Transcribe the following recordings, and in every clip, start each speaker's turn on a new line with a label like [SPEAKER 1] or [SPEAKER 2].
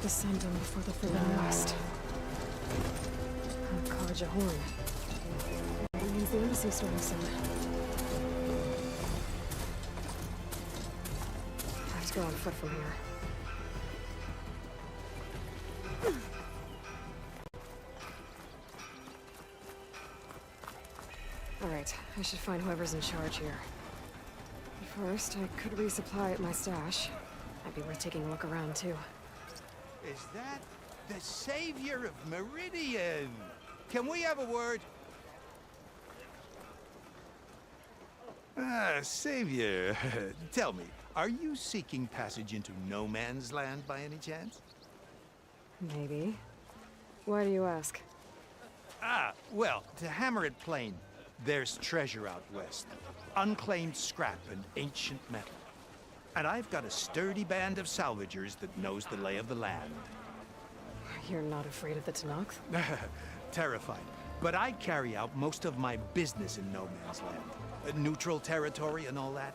[SPEAKER 1] to send them before the Forbidden West. Kaja Horn. That means the embassy starting soon. I have to go on foot from here. Alright, I should find whoever's in charge here. First, I could resupply at my stash. Might be worth taking a look around, too.
[SPEAKER 2] Is that the savior of Meridian? Can we have a word? Savior, tell me, are you seeking passage into no man's land by any chance?
[SPEAKER 1] Maybe. Why do you ask?
[SPEAKER 2] Well, to hammer it plain, there's treasure out west. Unclaimed scrap and ancient metal. And I've got a sturdy band of salvagers that knows the lay of the land.
[SPEAKER 1] You're not afraid of the Tenakth?
[SPEAKER 2] Terrified. But I carry out most of my business in no man's land. Neutral territory and all that.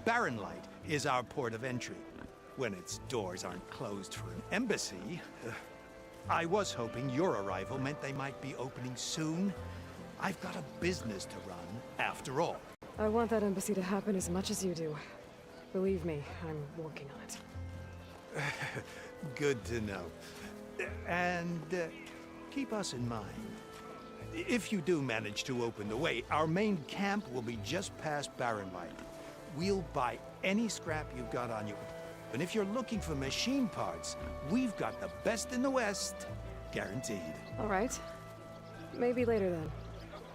[SPEAKER 2] Barren Light is our port of entry. When its doors aren't closed for an embassy. I was hoping your arrival meant they might be opening soon. I've got a business to run, after all.
[SPEAKER 1] I want that embassy to happen as much as you do. Believe me, I'm working on it.
[SPEAKER 2] Good to know. And keep us in mind. If you do manage to open the way, our main camp will be just past Barren Light. We'll buy any scrap you've got on you. And if you're looking for machine parts, we've got the best in the West. Guaranteed.
[SPEAKER 1] All right. Maybe later then.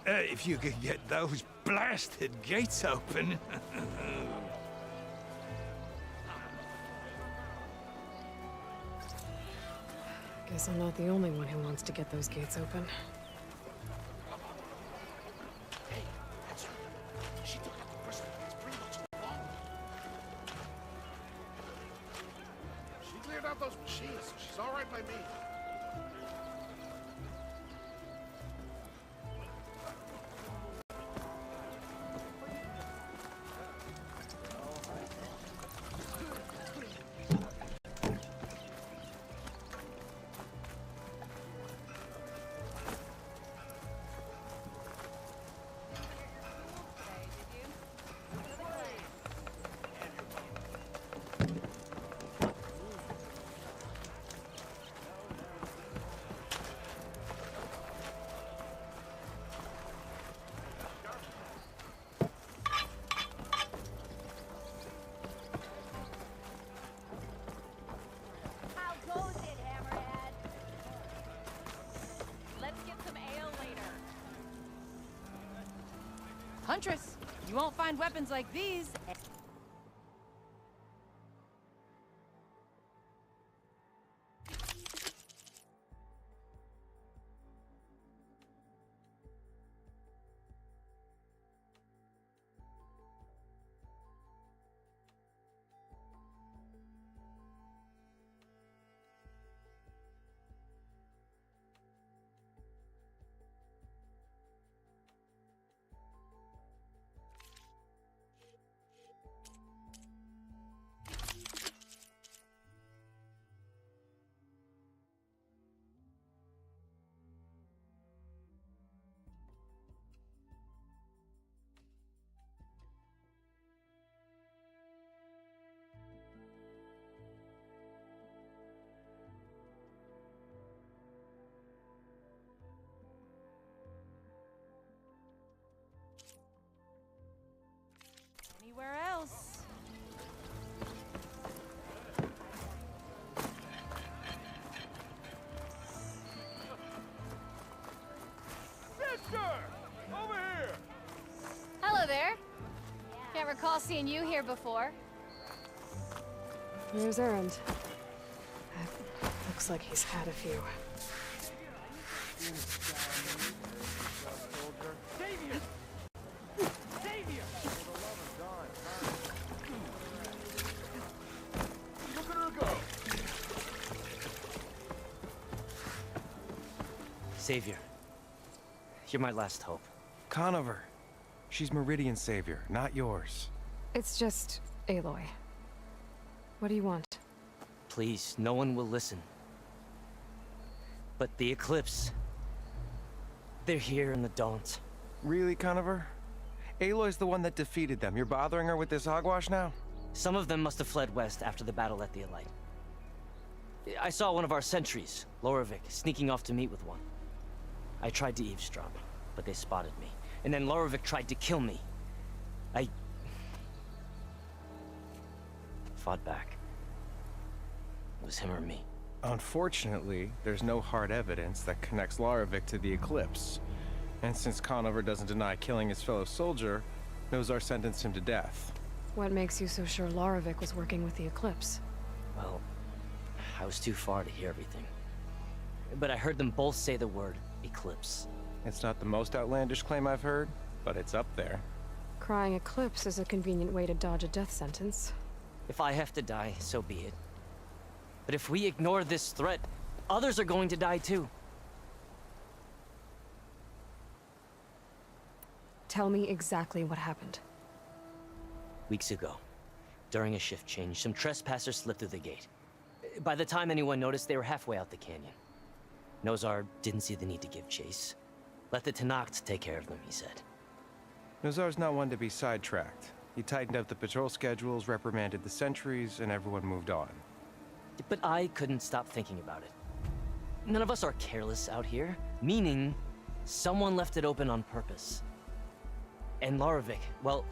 [SPEAKER 2] If you could get those blasted gates open.
[SPEAKER 1] Guess I'm not the only one who wants to get those gates open.
[SPEAKER 3] Hey, that's her. She took out the person that's pretty much involved. She cleared out those machines, so she's all right by me.
[SPEAKER 4] Huntress, you won't find weapons like these. Anywhere else?
[SPEAKER 5] Sister! Over here!
[SPEAKER 6] Hello there. Can't recall seeing you here before.
[SPEAKER 1] Here's Erend. Looks like he's had a few.
[SPEAKER 5] Savior! Savior! Look at her go!
[SPEAKER 7] Savior, you're my last hope.
[SPEAKER 8] Conover. She's Meridian's savior, not yours.
[SPEAKER 1] It's just Aloy. What do you want?
[SPEAKER 7] Please, no one will listen. But the Eclipse... they're here in the Daunt.
[SPEAKER 8] Really, Conover? Aloy's the one that defeated them. You're bothering her with this hogwash now?
[SPEAKER 7] Some of them must have fled west after the battle at the Elite. I saw one of our sentries, Lorovic, sneaking off to meet with one. I tried to eavesdrop, but they spotted me. And then Lorovic tried to kill me. I... fought back. It was him or me.
[SPEAKER 8] Unfortunately, there's no hard evidence that connects Lorovic to the Eclipse. And since Conover doesn't deny killing his fellow soldier, Nozar sentenced him to death.
[SPEAKER 1] What makes you so sure Lorovic was working with the Eclipse?
[SPEAKER 7] Well, I was too far to hear everything. But I heard them both say the word Eclipse.
[SPEAKER 8] It's not the most outlandish claim I've heard, but it's up there.
[SPEAKER 1] Crying Eclipse is a convenient way to dodge a death sentence.
[SPEAKER 7] If I have to die, so be it. But if we ignore this threat, others are going to die too.
[SPEAKER 1] Tell me exactly what happened.
[SPEAKER 7] Weeks ago, during a shift change, some trespassers slipped through the gate. By the time anyone noticed, they were halfway out the canyon. Nozar didn't see the need to give chase. Let the Tenakth take care of them, he said.
[SPEAKER 8] Nozar's not one to be sidetracked. He tightened up the patrol schedules, reprimanded the sentries, and everyone moved on.
[SPEAKER 7] But I couldn't stop thinking about it. None of us are careless out here, meaning someone left it open on purpose. And Lorovic, well,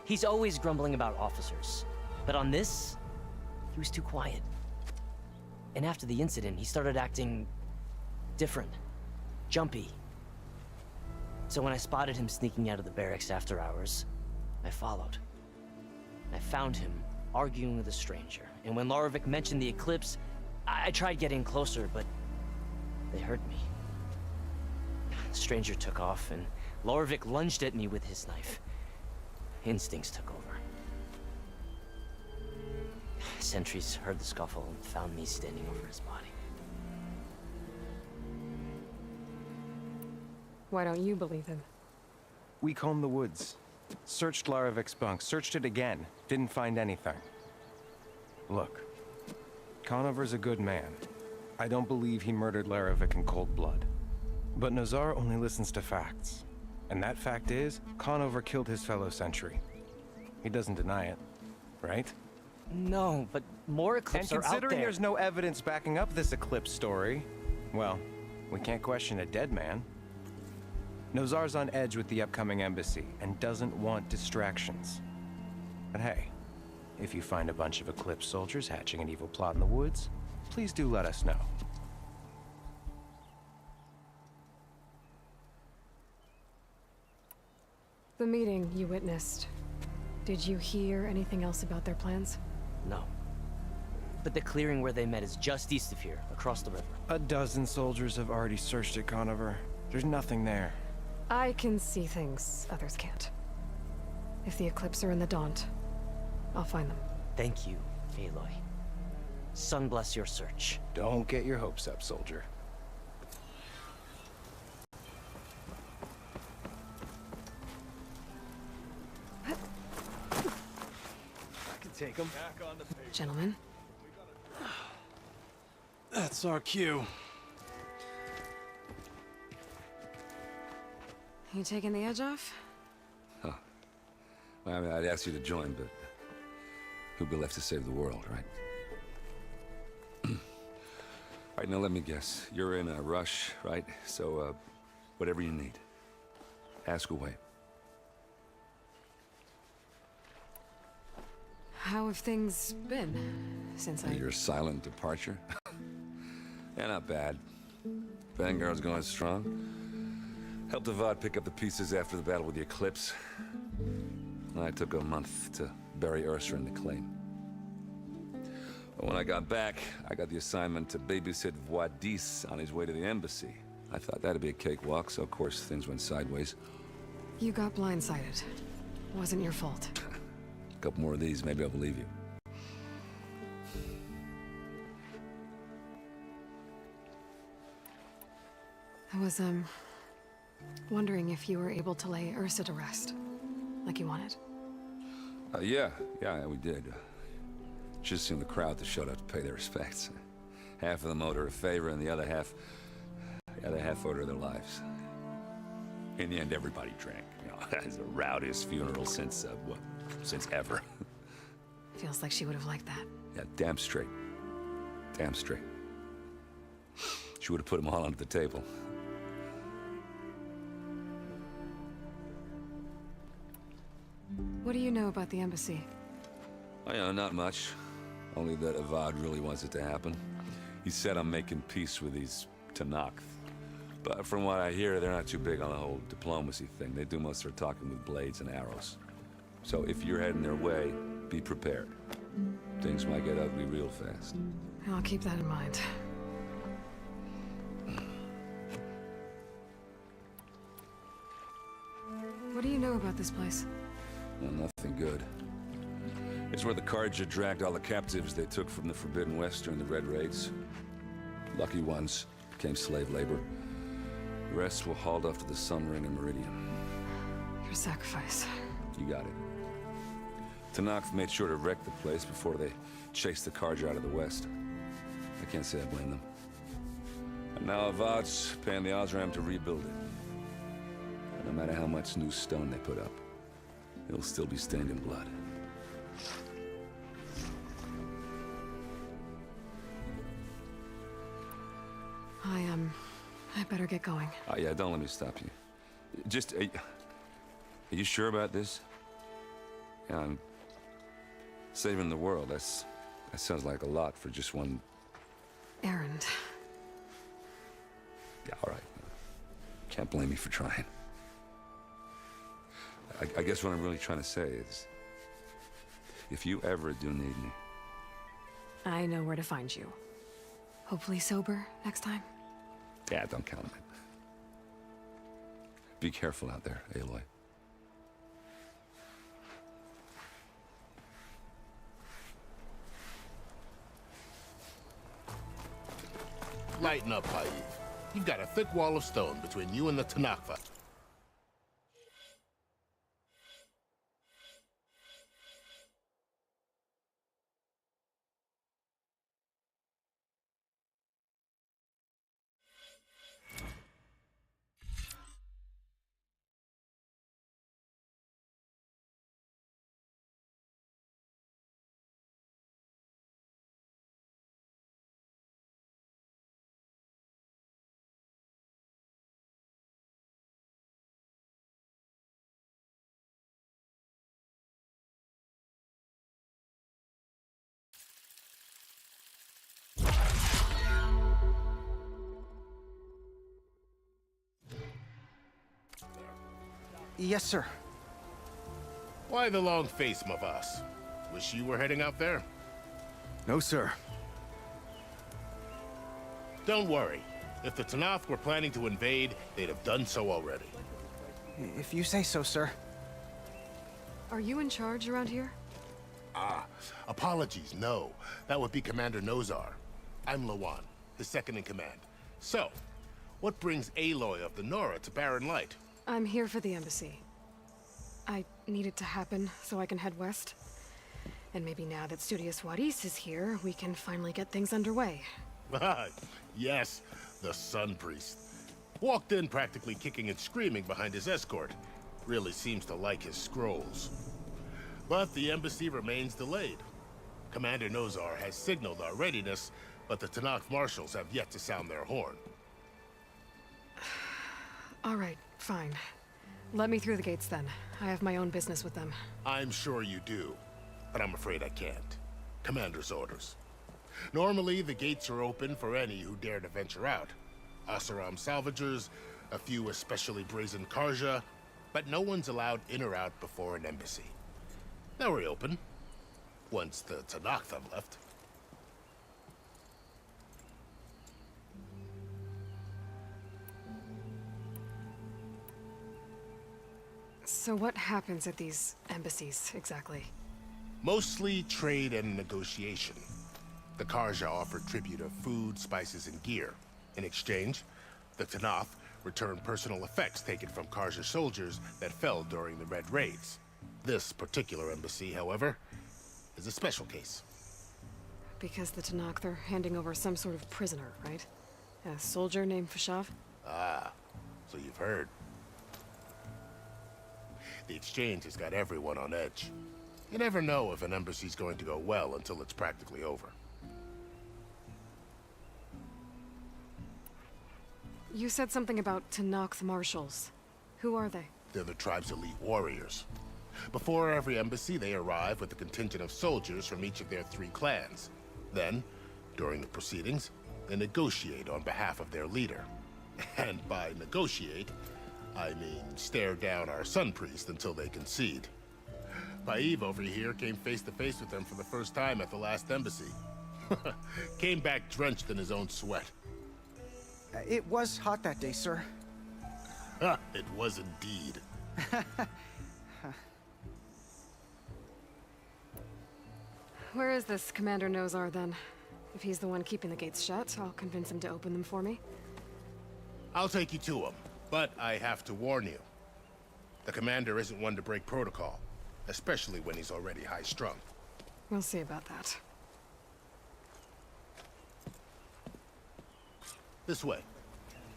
[SPEAKER 7] he's always grumbling about officers. But on this, he was too quiet. And after the incident, he started acting different, jumpy. So when I spotted him sneaking out of the barracks after hours, I followed. I found him arguing with a stranger. And when Lorovic mentioned the Eclipse, I tried getting closer, but they heard me. The stranger took off, and Lorovic lunged at me with his knife. Instincts took over. Sentries heard the scuffle and found me standing over his body.
[SPEAKER 1] Why don't you believe him?
[SPEAKER 8] We combed the woods. Searched Larovic's bunk, searched it again. Didn't find anything. Look, Conover's a good man. I don't believe he murdered Larovic in cold blood. But Nozar only listens to facts. And that fact is, Conover killed his fellow sentry. He doesn't deny it, right?
[SPEAKER 7] No, but more Eclipse are out there.
[SPEAKER 8] And considering there's no evidence backing up this Eclipse story, well, we can't question a dead man. Nozar's on edge with the upcoming embassy and doesn't want distractions. But hey, if you find a bunch of Eclipse soldiers hatching an evil plot in the woods, please do let us know.
[SPEAKER 1] The meeting you witnessed. Did you hear anything else about their plans?
[SPEAKER 7] No. But the clearing where they met is just east of here, across the river.
[SPEAKER 8] A dozen soldiers have already searched it, Conover. There's nothing there.
[SPEAKER 1] I can see things others can't. If the Eclipse are in the Daunt, I'll find them.
[SPEAKER 7] Thank you, Aloy. Sun bless your search.
[SPEAKER 8] Don't get your hopes up, soldier.
[SPEAKER 2] Take him.
[SPEAKER 1] Gentlemen,
[SPEAKER 2] That's our cue.
[SPEAKER 1] you taking the edge off?
[SPEAKER 9] Well, I mean, I'd ask you to join, but who'd be left to save the world, right? All right, now let me guess. You're in a rush, right? So, whatever you need, ask away.
[SPEAKER 1] How have things been since
[SPEAKER 9] Your silent departure? Yeah, not bad. Vanguard's going strong. Helped Avad pick up the pieces after the battle with the Eclipse. I took a month to bury Ursa in the claim. But when I got back, I got the assignment to babysit Voidis on his way to the embassy. I thought that'd be a cakewalk, so of course things went sideways.
[SPEAKER 1] You got blindsided. Wasn't your fault.
[SPEAKER 9] A couple more of these, maybe I'll believe you.
[SPEAKER 1] I was, wondering if you were able to lay Ursa to rest, like you wanted.
[SPEAKER 9] Yeah, we did. Just seemed the crowd that showed up to pay their respects. Half of them owed her a favor, and the other half Yeah, they half-ordered their lives. In the end, everybody drank. You know, it's the rowdiest funeral since, what, since ever.
[SPEAKER 1] Feels like she would have liked that.
[SPEAKER 9] Yeah, damn straight. Damn straight. She would have put them all under the table.
[SPEAKER 1] What do you know about the embassy?
[SPEAKER 9] Oh, yeah, not much. Only that Avad really wants it to happen. He said I'm making peace with these Tanakh. But from what I hear, they're not too big on the whole diplomacy thing. They do most of their talking with blades and arrows. So if you're heading their way, be prepared. Things might get ugly real fast.
[SPEAKER 1] I'll keep that in mind. What do you know about this place?
[SPEAKER 9] Well, nothing good. It's where the Carja dragged all the captives they took from the Forbidden West during the Red Raids. Lucky ones became slave labor. The rest were hauled off to the Sun Ring and Meridian.
[SPEAKER 1] Your sacrifice.
[SPEAKER 9] You got it. Tanakh made sure to wreck the place before they chased the Carja out of the West. I can't say I blame them. And now Avad's paying the Osram to rebuild it. And no matter how much new stone they put up, it'll still be stained in blood.
[SPEAKER 1] I better get going.
[SPEAKER 9] Oh, yeah, don't let me stop you. Just, are you sure about this? Yeah, I'm saving the world. That sounds like a lot for just one...
[SPEAKER 1] Errand.
[SPEAKER 9] Yeah, all right. Can't blame me for trying. I guess what I'm really trying to say is, if you ever do need me...
[SPEAKER 1] I know where to find you. Hopefully sober next time.
[SPEAKER 9] Yeah, don't count on it. Be careful out there, Aloy.
[SPEAKER 3] Lighten up, Paif. You've got a thick wall of stone between you and the Tanakh.
[SPEAKER 10] Yes, sir.
[SPEAKER 3] Why the long face, Mavas? Wish you were heading out there?
[SPEAKER 10] No, sir.
[SPEAKER 3] Don't worry. If the Tanakh were planning to invade, they'd have done so already.
[SPEAKER 10] If you say so, sir.
[SPEAKER 1] Are you in charge around here?
[SPEAKER 3] Apologies, no. That would be Commander Nozar. I'm Lawan, his second-in-command. So, what brings Aloy of the Nora to Barren Light?
[SPEAKER 1] I'm here for the embassy. I need it to happen so I can head west. And maybe now that Studious Wadis is here, we can finally get things underway.
[SPEAKER 3] Yes, the Sun Priest. Walked in practically kicking and screaming behind his escort. Really seems to like his scrolls. But the embassy remains delayed. Commander Nozar has signaled our readiness, but the Tanakh marshals have yet to sound their horn.
[SPEAKER 1] All right, fine. Let me through the gates then. I have my own business with them.
[SPEAKER 3] I'm sure you do, but I'm afraid I can't. Commander's orders. Normally, the gates are open for any who dare to venture out. Asaram salvagers, a few especially brazen Karja, but no one's allowed in or out before an embassy. They'll reopen, once the Tanakh have left.
[SPEAKER 1] So what happens at these embassies, exactly?
[SPEAKER 3] Mostly trade and negotiation. The Karja offer tribute of food, spices, and gear. In exchange, the Tanakh return personal effects taken from Karja soldiers that fell during the Red Raids. This particular embassy, however, is a special case.
[SPEAKER 1] Because the Tanakh, they're handing over some sort of prisoner, right? A soldier named Fashav?
[SPEAKER 3] Ah, so you've heard. The exchange has got everyone on edge. You never know if an embassy's going to go well until it's practically over.
[SPEAKER 1] You said something about Tanakh marshals. Who are they?
[SPEAKER 3] They're the tribe's elite warriors. Before every embassy, they arrive with a contingent of soldiers from each of their 3 clans. Then, during the proceedings, they negotiate on behalf of their leader. And by negotiate, I mean stare down our sun priest until they concede. Paiv over here came face to face with them for the first time at the last embassy. Came back drenched in his own sweat.
[SPEAKER 10] It was hot that day, sir.
[SPEAKER 3] It was indeed.
[SPEAKER 1] Where is this Commander Nozar, then? If he's the one keeping the gates shut, I'll convince him to open them for me.
[SPEAKER 3] I'll take you to him, but I have to warn you. The commander isn't one to break protocol, especially when he's already high-strung.
[SPEAKER 1] We'll see about that.
[SPEAKER 3] This way.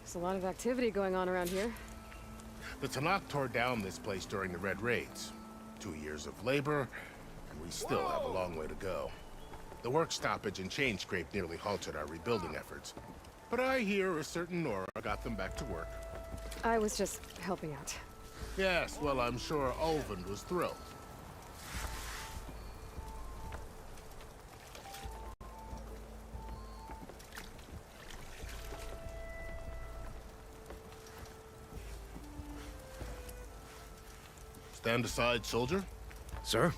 [SPEAKER 1] There's a lot of activity going on around here.
[SPEAKER 3] The Tanakh tore down this place during the Red Raids. 2 years of labor, and we still have a long way to go. The work stoppage and chain scrape nearly halted our rebuilding efforts. But I hear a certain Nora got them back to work.
[SPEAKER 1] I was just helping out.
[SPEAKER 3] Yes, well, I'm sure Ulvund was thrilled. Stand aside, soldier.
[SPEAKER 10] Sir?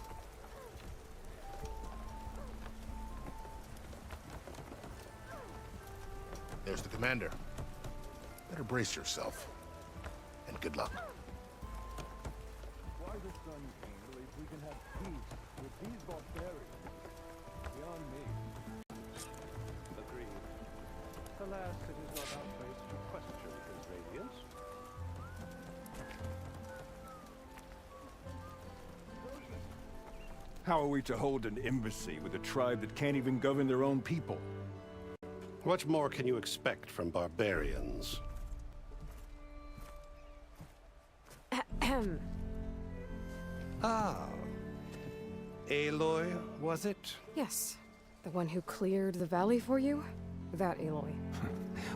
[SPEAKER 3] There's the commander. Better brace yourself. And good luck.
[SPEAKER 5] Why the Sun King believes we can have peace with these barbarians beyond me. Agreed. Alas, it is not our place to question his radiance.
[SPEAKER 11] How are we to hold an embassy with a tribe that can't even govern their own people?
[SPEAKER 12] What more can you expect from barbarians?
[SPEAKER 2] Ah. Aloy, was it?
[SPEAKER 1] Yes. The one who cleared the valley for you? That Aloy.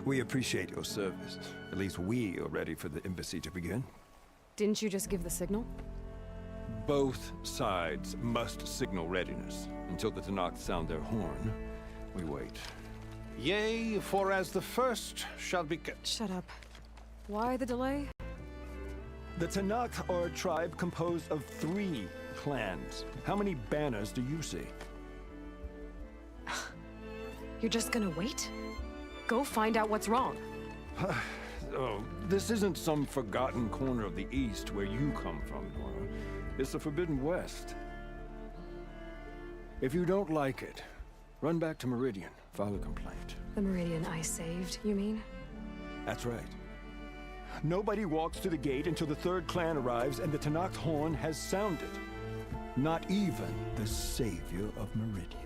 [SPEAKER 11] We appreciate your service. At least we are ready for the embassy to begin.
[SPEAKER 1] Didn't you just give the signal?
[SPEAKER 11] Both sides must signal readiness. Until the Tanakh sound their horn, we wait.
[SPEAKER 12] Yea, for as the first shall be...
[SPEAKER 1] Shut up. Why the delay?
[SPEAKER 11] The Tanakh are a tribe composed of 3 clans. How many banners do you see?
[SPEAKER 1] You're just gonna wait? Go find out what's wrong.
[SPEAKER 11] Oh, this isn't some forgotten corner of the East where you come from, Nora. It's the Forbidden West. If you don't like it, run back to Meridian, file a complaint.
[SPEAKER 1] The Meridian I saved, you mean?
[SPEAKER 11] That's right. Nobody walks to the gate until the 3rd clan arrives and the Tanakh horn has sounded. Not even the savior of Meridian.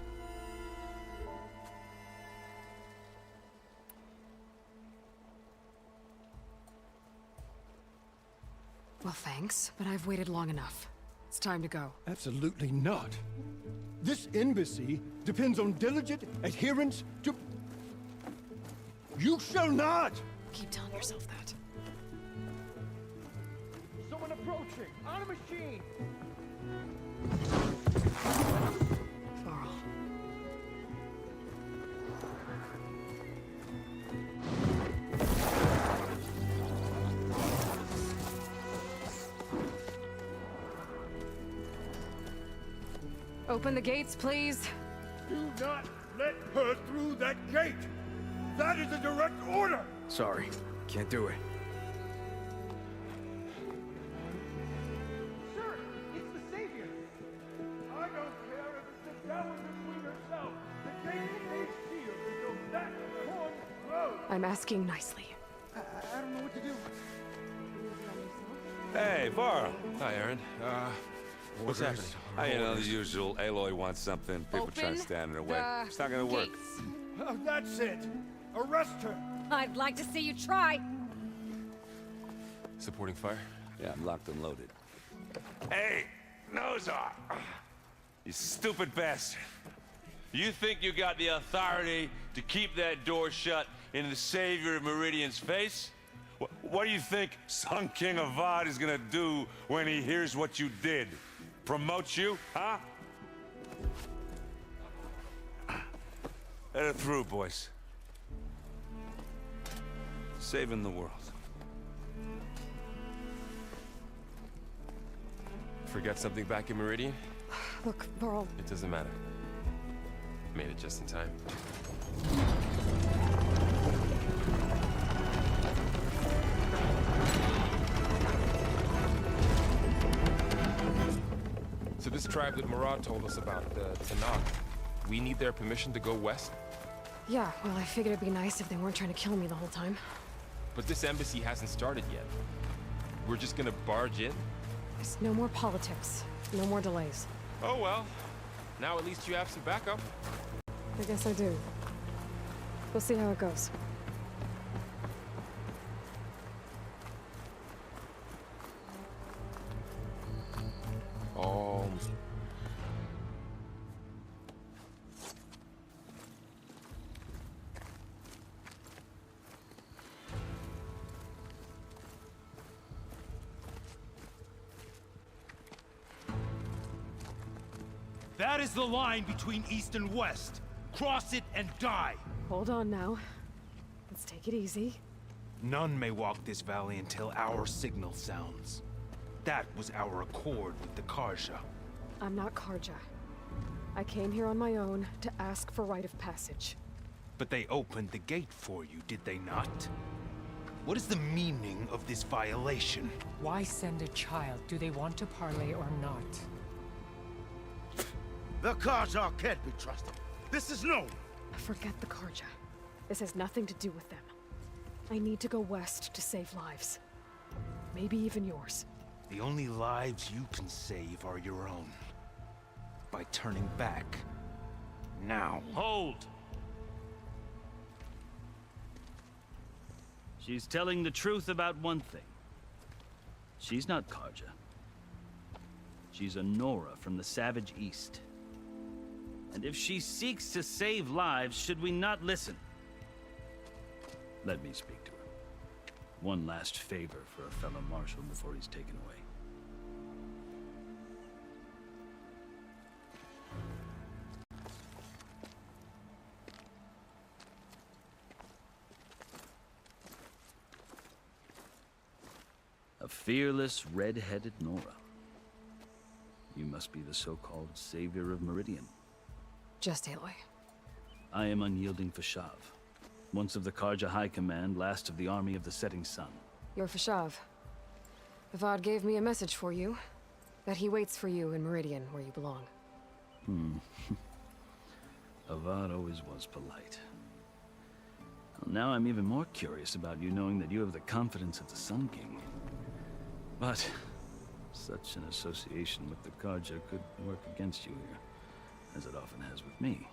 [SPEAKER 1] Well, thanks, but I've waited long enough. It's time to go.
[SPEAKER 11] Absolutely not. This embassy depends on diligent adherence to... You shall not!
[SPEAKER 1] Keep telling yourself that.
[SPEAKER 5] Someone approaching! On a machine!
[SPEAKER 1] Varl. Open the gates, please.
[SPEAKER 5] Do not let her through that gate! That is a direct order!
[SPEAKER 10] Sorry. Can't do it.
[SPEAKER 5] Sir, it's the Savior! I don't care if it's the Gowan Queen herself. The gate remains sealed until that horn blows!
[SPEAKER 1] I'm asking nicely.
[SPEAKER 10] I don't know what to do.
[SPEAKER 9] Hey, Varl.
[SPEAKER 13] Hi, Aaron. What's happening?
[SPEAKER 9] You know, the usual. Aloy wants something. People trying to stand in her way. It's not gonna work.
[SPEAKER 5] Oh, that's it! Arrest her!
[SPEAKER 4] I'd like to see you try.
[SPEAKER 13] Supporting fire?
[SPEAKER 9] Yeah, I'm locked and loaded.
[SPEAKER 14] Hey, Nozar! You stupid bastard. You think you got the authority to keep that door shut in the Savior of Meridian's face? What do you think Sun King Avad is gonna do when he hears what you did? Promote you, huh? Let it through, boys. Saving the world.
[SPEAKER 13] Forget something back in Meridian?
[SPEAKER 1] Look, Burl.
[SPEAKER 13] It doesn't matter. Made it just in time. So this tribe that Murad told us about, the Tanakh, we need their permission to go west?
[SPEAKER 1] Yeah, well, I figured it'd be nice if they weren't trying to kill me the whole time.
[SPEAKER 13] But this embassy hasn't started yet. We're just gonna barge in?
[SPEAKER 1] There's no more politics. No more delays.
[SPEAKER 13] Oh well. Now at least you have some backup.
[SPEAKER 1] I guess I do. We'll see how it goes.
[SPEAKER 13] Oh.
[SPEAKER 2] That is the line between East and West. Cross it and die.
[SPEAKER 1] Hold on now. Let's take it easy.
[SPEAKER 2] None may walk this valley until our signal sounds. That was our accord with the Karja.
[SPEAKER 1] I'm not Karja. I came here on my own to ask for rite of passage.
[SPEAKER 2] But they opened the gate for you, did they not? What is the meaning of this violation?
[SPEAKER 15] Why send a child? Do they want to parley or not?
[SPEAKER 5] The Karja can't be trusted. This is known.
[SPEAKER 1] Forget the Karja. This has nothing to do with them. I need to go west to save lives. Maybe even yours.
[SPEAKER 2] The only lives you can save are your own. By turning back. Now.
[SPEAKER 16] Hold! She's telling the truth about one thing. She's not Karja. She's a Nora from the Savage East. And if she seeks to save lives, should we not listen? Let me speak to her. One last favor for a fellow marshal before he's taken away. A fearless, red-headed Nora. You must be the so-called savior of Meridian.
[SPEAKER 1] Just Aloy.
[SPEAKER 16] I am unyielding Fashav, once of the Karja High Command, last of the army of the setting sun.
[SPEAKER 1] You're Fashav. Avad gave me a message for you. That he waits for you in Meridian, where you belong.
[SPEAKER 16] Avad always was polite. Well, now I'm even more curious about you knowing that you have the confidence of the Sun King. But such an association with the Karja could work against you here, as it often has with me.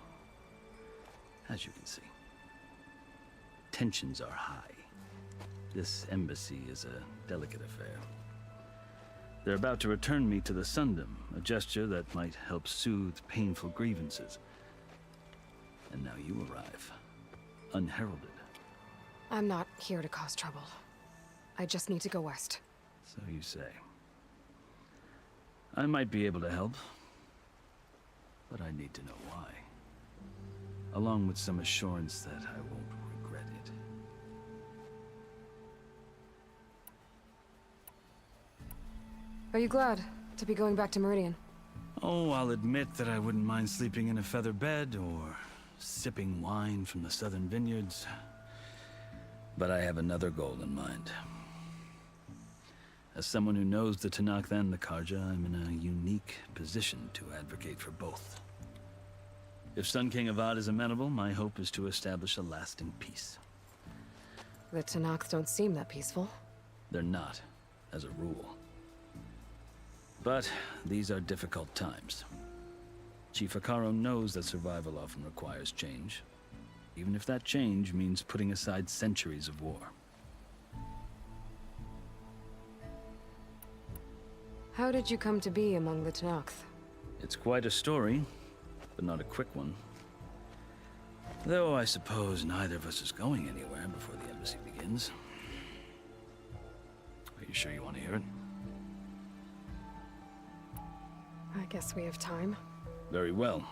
[SPEAKER 16] As you can see, tensions are high. This embassy is a delicate affair. They're about to return me to the Sundom, a gesture that might help soothe painful grievances. And now you arrive, unheralded.
[SPEAKER 1] I'm not here to cause trouble. I just need to go west.
[SPEAKER 16] So you say. I might be able to help, but I need to know why. Along with some assurance that I won't regret it.
[SPEAKER 1] Are you glad to be going back to Meridian?
[SPEAKER 16] Oh, I'll admit that I wouldn't mind sleeping in a feather bed or sipping wine from the southern vineyards. But I have another goal in mind. As someone who knows the Tanakh and the Karja, I'm in a unique position to advocate for both. If Sun King Avad is amenable, my hope is to establish a lasting peace.
[SPEAKER 1] The Tanakh don't seem that peaceful.
[SPEAKER 16] They're not, as a rule. But these are difficult times. Chief Akaro knows that survival often requires change, even if that change means putting aside centuries of war.
[SPEAKER 1] How did you come to be among the Tanakh?
[SPEAKER 16] It's quite a story, but not a quick one. Though I suppose neither of us is going anywhere before the embassy begins. Are you sure you want to hear it?
[SPEAKER 1] I guess we have time.
[SPEAKER 16] Very well.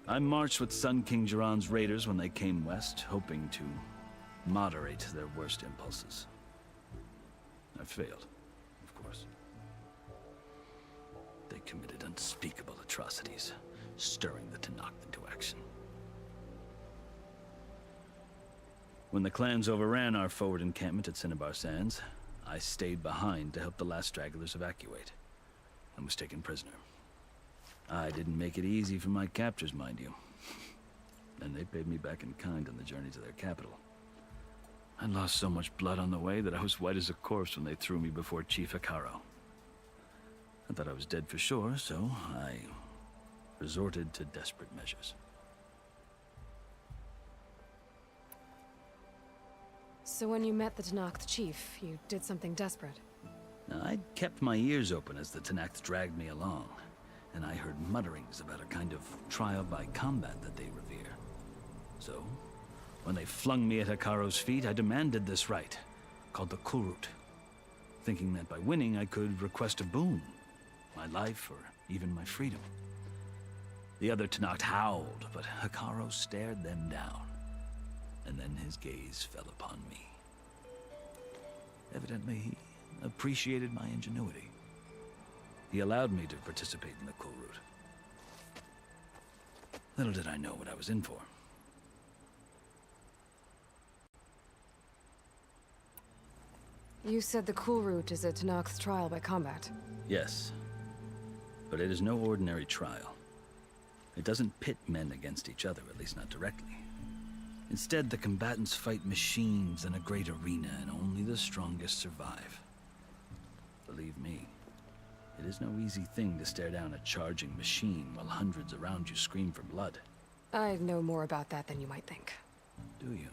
[SPEAKER 16] I marched with Sun King Jiran's raiders when they came west, hoping to moderate their worst impulses. I failed, of course. They committed unspeakable atrocities, stirring the Tanakh into action. When the clans overran our forward encampment at Cinnabar Sands, I stayed behind to help the last stragglers evacuate, and was taken prisoner. I didn't make it easy for my captors, mind you. And they paid me back in kind on the journey to their capital. I lost so much blood on the way that I was white as a corpse when they threw me before Chief Hekaro. I thought I was dead for sure, so I resorted to desperate measures.
[SPEAKER 1] So when you met the Tanakh chief, you did something desperate?
[SPEAKER 16] Now, I'd kept my ears open as the Tanakh dragged me along, and I heard mutterings about a kind of trial by combat that they revere. So, when they flung me at Hekaro's feet, I demanded this right, called the Kulrut, thinking that by winning I could request a boon, my life or even my freedom. The other Tanakh howled, but Hekaro stared them down, and then his gaze fell upon me. Evidently, he appreciated my ingenuity. He allowed me to participate in the Kulrut. Little did I know what I was in for.
[SPEAKER 1] You said the Kulrut is a Tanakh's trial by combat.
[SPEAKER 16] Yes, but it is no ordinary trial. It doesn't pit men against each other, at least not directly. Instead, the combatants fight machines in a great arena, and only the strongest survive. Believe me, it is no easy thing to stare down a charging machine while hundreds around you scream for blood.
[SPEAKER 1] I know more about that than you might think.
[SPEAKER 16] Do you?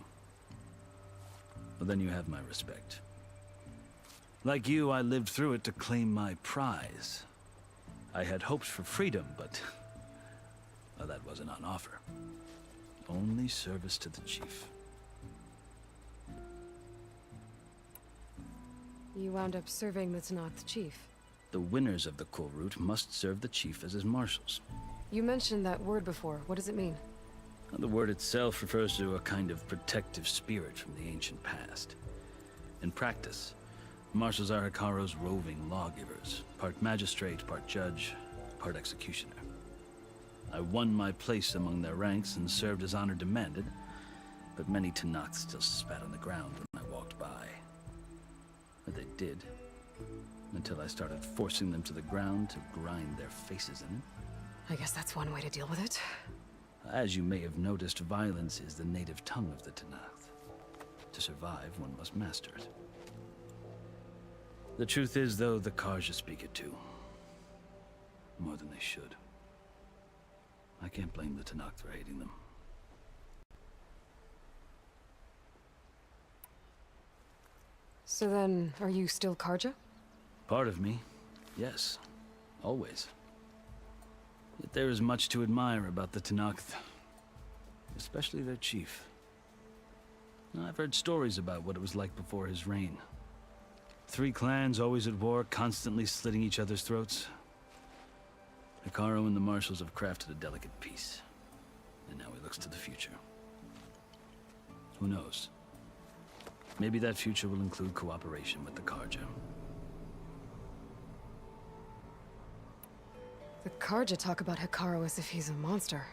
[SPEAKER 16] Well, then you have my respect. Like you, I lived through it to claim my prize. I had hopes for freedom, but well, that wasn't on offer. Only service to the chief.
[SPEAKER 1] You wound up serving the Tanakh chief.
[SPEAKER 16] The winners of the Kulrut must serve the chief as his marshals.
[SPEAKER 1] You mentioned that word before. What does it mean?
[SPEAKER 16] The word itself refers to a kind of protective spirit from the ancient past. In practice, marshals are Hekaro's roving lawgivers, part magistrate, part judge, part executioner. I won my place among their ranks and served as honor demanded, but many Tanakh still spat on the ground when I walked by. But they did, until I started forcing them to the ground to grind their faces in it.
[SPEAKER 1] I guess that's one way to deal with it.
[SPEAKER 16] As you may have noticed, violence is the native tongue of the Tanakh. To survive, one must master it. The truth is, though, the Karja speak it too. More than they should. I can't blame the Tanakh for hating them.
[SPEAKER 1] So then, are you still Karja?
[SPEAKER 16] Part of me, yes. Always. Yet there is much to admire about the Tanakh, especially their chief. I've heard stories about what it was like before his reign. 3 clans always at war, constantly slitting each other's throats. Hekaro and the marshals have crafted a delicate peace, and now he looks to the future. Who knows? Maybe that future will include cooperation with the Karja.
[SPEAKER 1] The Karja talk about Hekaro as if he's a monster.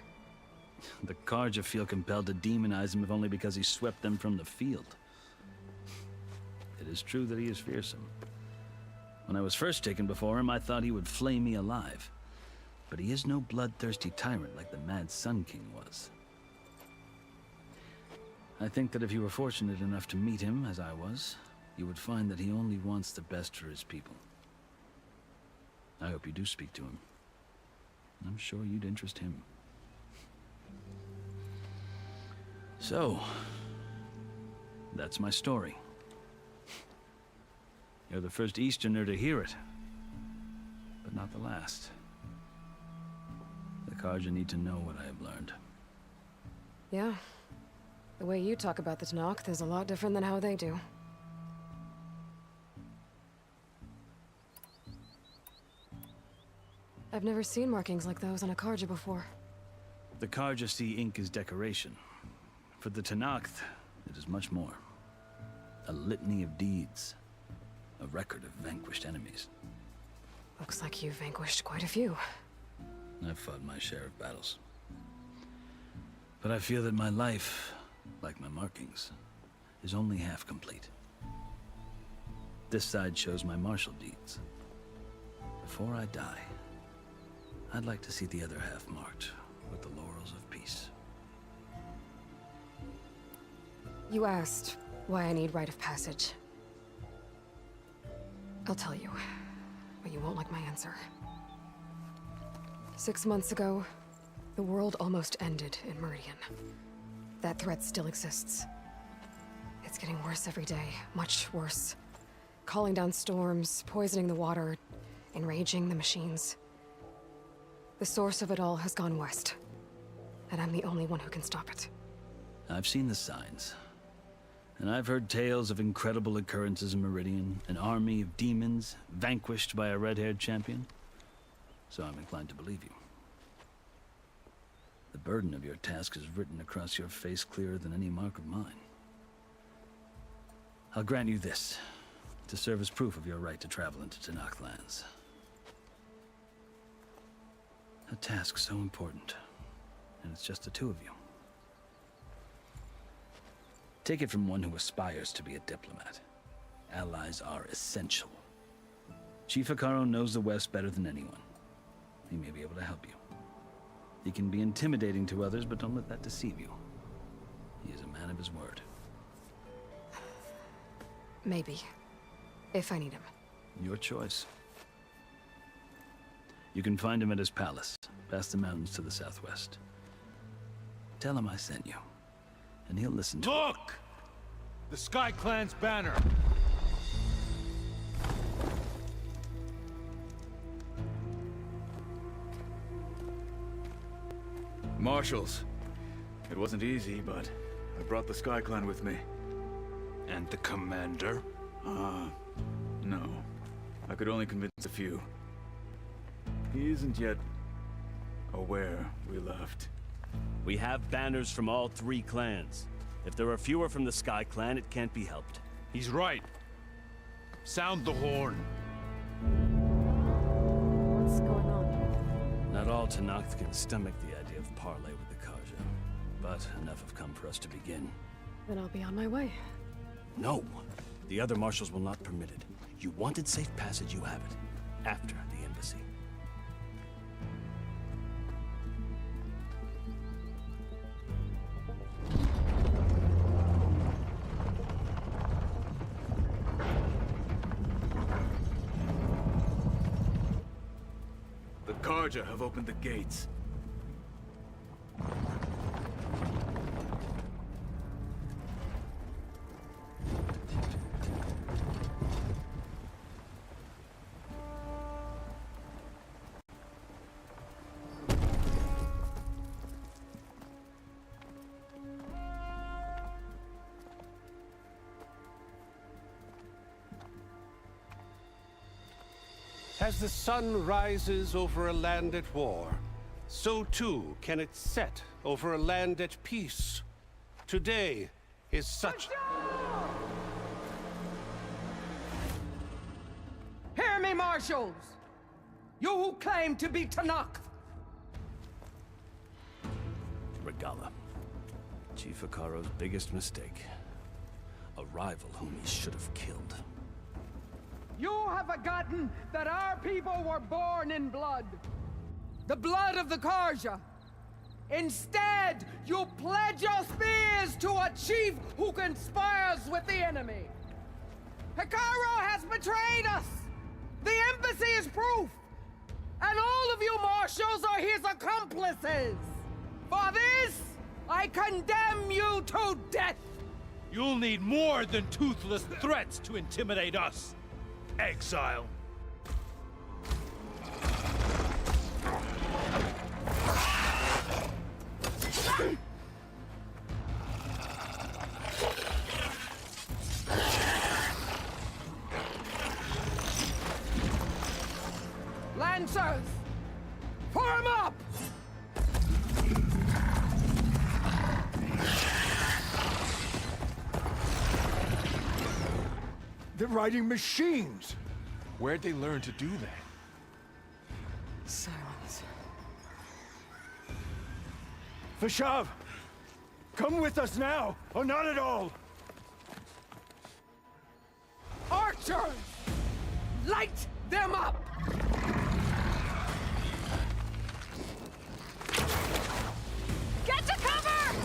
[SPEAKER 16] The Karja feel compelled to demonize him if only because he swept them from the field. It is true that he is fearsome. When I was first taken before him, I thought he would flay me alive. But he is no bloodthirsty tyrant like the Mad Sun King was. I think that if you were fortunate enough to meet him, as I was, you would find that he only wants the best for his people. I hope you do speak to him. I'm sure you'd interest him. So, that's my story. You're the first Easterner to hear it. but not the last. The Karja need to know what I have learned.
[SPEAKER 1] Yeah. The way you talk about the Tanakh is a lot different than how they do. I've never seen markings like those on a Karja before.
[SPEAKER 16] The Karja see ink as decoration. For the Tanakh, it is much more. A litany of deeds. A record of vanquished enemies.
[SPEAKER 1] Looks like you've vanquished quite a few.
[SPEAKER 16] I've fought my share of battles. But I feel that my life, like my markings, is only half complete. This side shows my martial deeds. Before I die, I'd like to see the other half marked with the laurels of peace.
[SPEAKER 1] You asked why I need rite of passage. I'll tell you, but you won't like my answer. 6 months ago, the world almost ended in Meridian. That threat still exists. It's getting worse every day, much worse. Calling down storms, poisoning the water, enraging the machines. The source of it all has gone west, and I'm the only one who can stop it.
[SPEAKER 16] I've seen the signs. And I've heard tales of incredible occurrences in Meridian, an army of demons vanquished by a red-haired champion. So I'm inclined to believe you. The burden of your task is written across your face clearer than any mark of mine. I'll grant you this, to serve as proof of your right to travel into Tanakh lands. A task so important, and it's just the two of you. Take it from one who aspires to be a diplomat. Allies are essential. Chief Hekarro knows the West better than anyone. He may be able to help you. He can be intimidating to others, but don't let that deceive you. He is a man of his word.
[SPEAKER 1] Maybe. If I need him.
[SPEAKER 16] Your choice. You can find him at his palace, past the mountains to the southwest. Tell him I sent you, and he'll listen to
[SPEAKER 5] Look! The Sky Clan's banner!
[SPEAKER 17] Marshals. It wasn't easy, but I brought the Sky Clan with me.
[SPEAKER 11] And the commander?
[SPEAKER 17] No. I could only convince a few. He isn't yet aware we left.
[SPEAKER 18] We have banners from all 3 clans. If there are fewer from the Sky Clan, it can't be helped.
[SPEAKER 5] He's right. Sound the horn.
[SPEAKER 1] What's going on?
[SPEAKER 16] Not all Tanakh can stomach the idea of parley with the Karja, but enough have come for us to begin.
[SPEAKER 1] Then I'll be on my way.
[SPEAKER 18] No! The other marshals will not permit it. You wanted safe passage, you have it. After the embassy.
[SPEAKER 17] The Karja have opened the gates.
[SPEAKER 12] As the sun rises over a land at war, so too can it set over a land at peace. Today is such...
[SPEAKER 19] Hear me, marshals! You who claim to be Tanakh!
[SPEAKER 18] Regala. Chief Hekarro's biggest mistake. A rival whom he should have killed.
[SPEAKER 19] You have forgotten that our people were born in blood. The blood of the Karja. Instead, you pledge your spears to a chief who conspires with the enemy. Hekarro has betrayed us! The embassy is proof! And all of you marshals are his accomplices! For this, I condemn you to death!
[SPEAKER 5] You'll need more than toothless threats to intimidate us. Exile.
[SPEAKER 19] Lancers! Form up!
[SPEAKER 11] They're riding machines.
[SPEAKER 13] Where'd they learn to do that?
[SPEAKER 1] Silence.
[SPEAKER 11] Vashav, come with us now, or not at all.
[SPEAKER 19] Archers! Light them up!
[SPEAKER 6] Get to cover!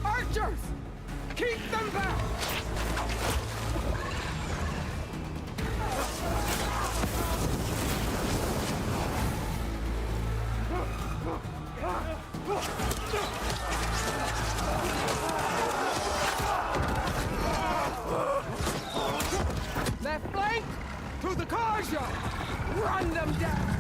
[SPEAKER 19] Archers! Keep them back! Left flank! To the Karja! Run them down!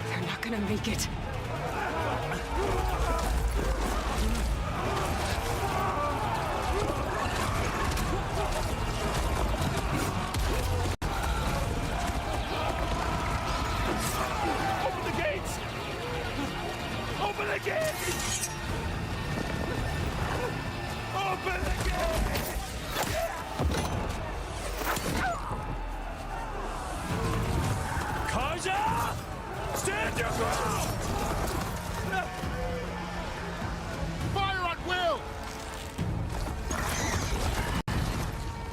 [SPEAKER 1] They're not gonna make it.
[SPEAKER 5] Open the gates! Open the gates! Open the gates! Kaja! Stand your ground!
[SPEAKER 19] Fire at will!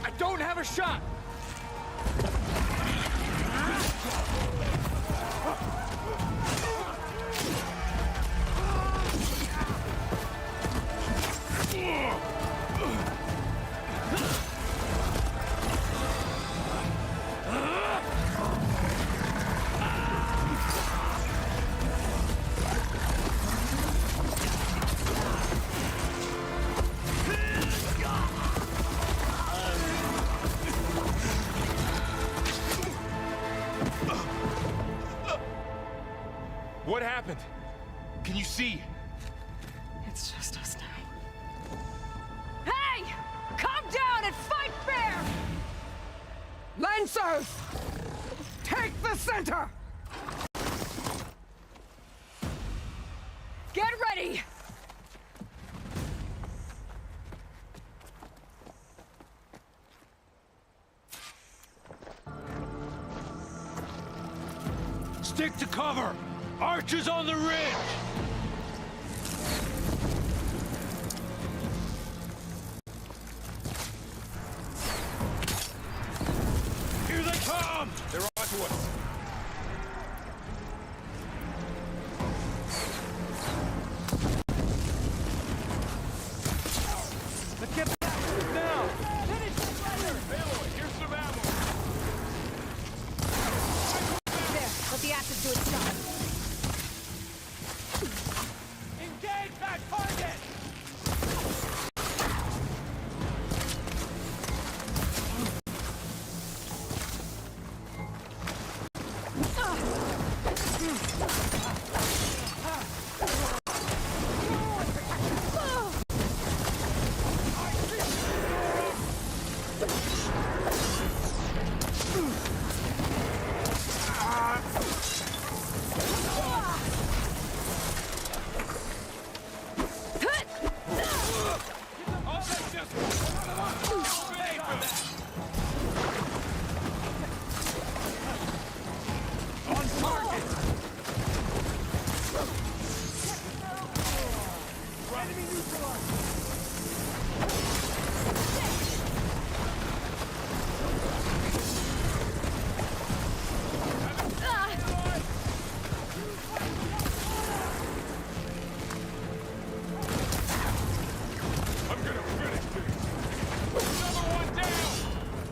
[SPEAKER 19] I don't have a shot!
[SPEAKER 13] What happened? Can you see?
[SPEAKER 1] It's just us now.
[SPEAKER 6] Hey! Calm down and fight fair!
[SPEAKER 19] Lancers! Take the center!
[SPEAKER 6] Get ready!
[SPEAKER 5] Stick to cover! Archers on the ridge! Here they come!
[SPEAKER 13] They're on to us.
[SPEAKER 5] Let's get back now!
[SPEAKER 13] Finish it, Ryder! Aloy, here's some ammo.
[SPEAKER 6] There, let the acid do its job.
[SPEAKER 5] Engage that target!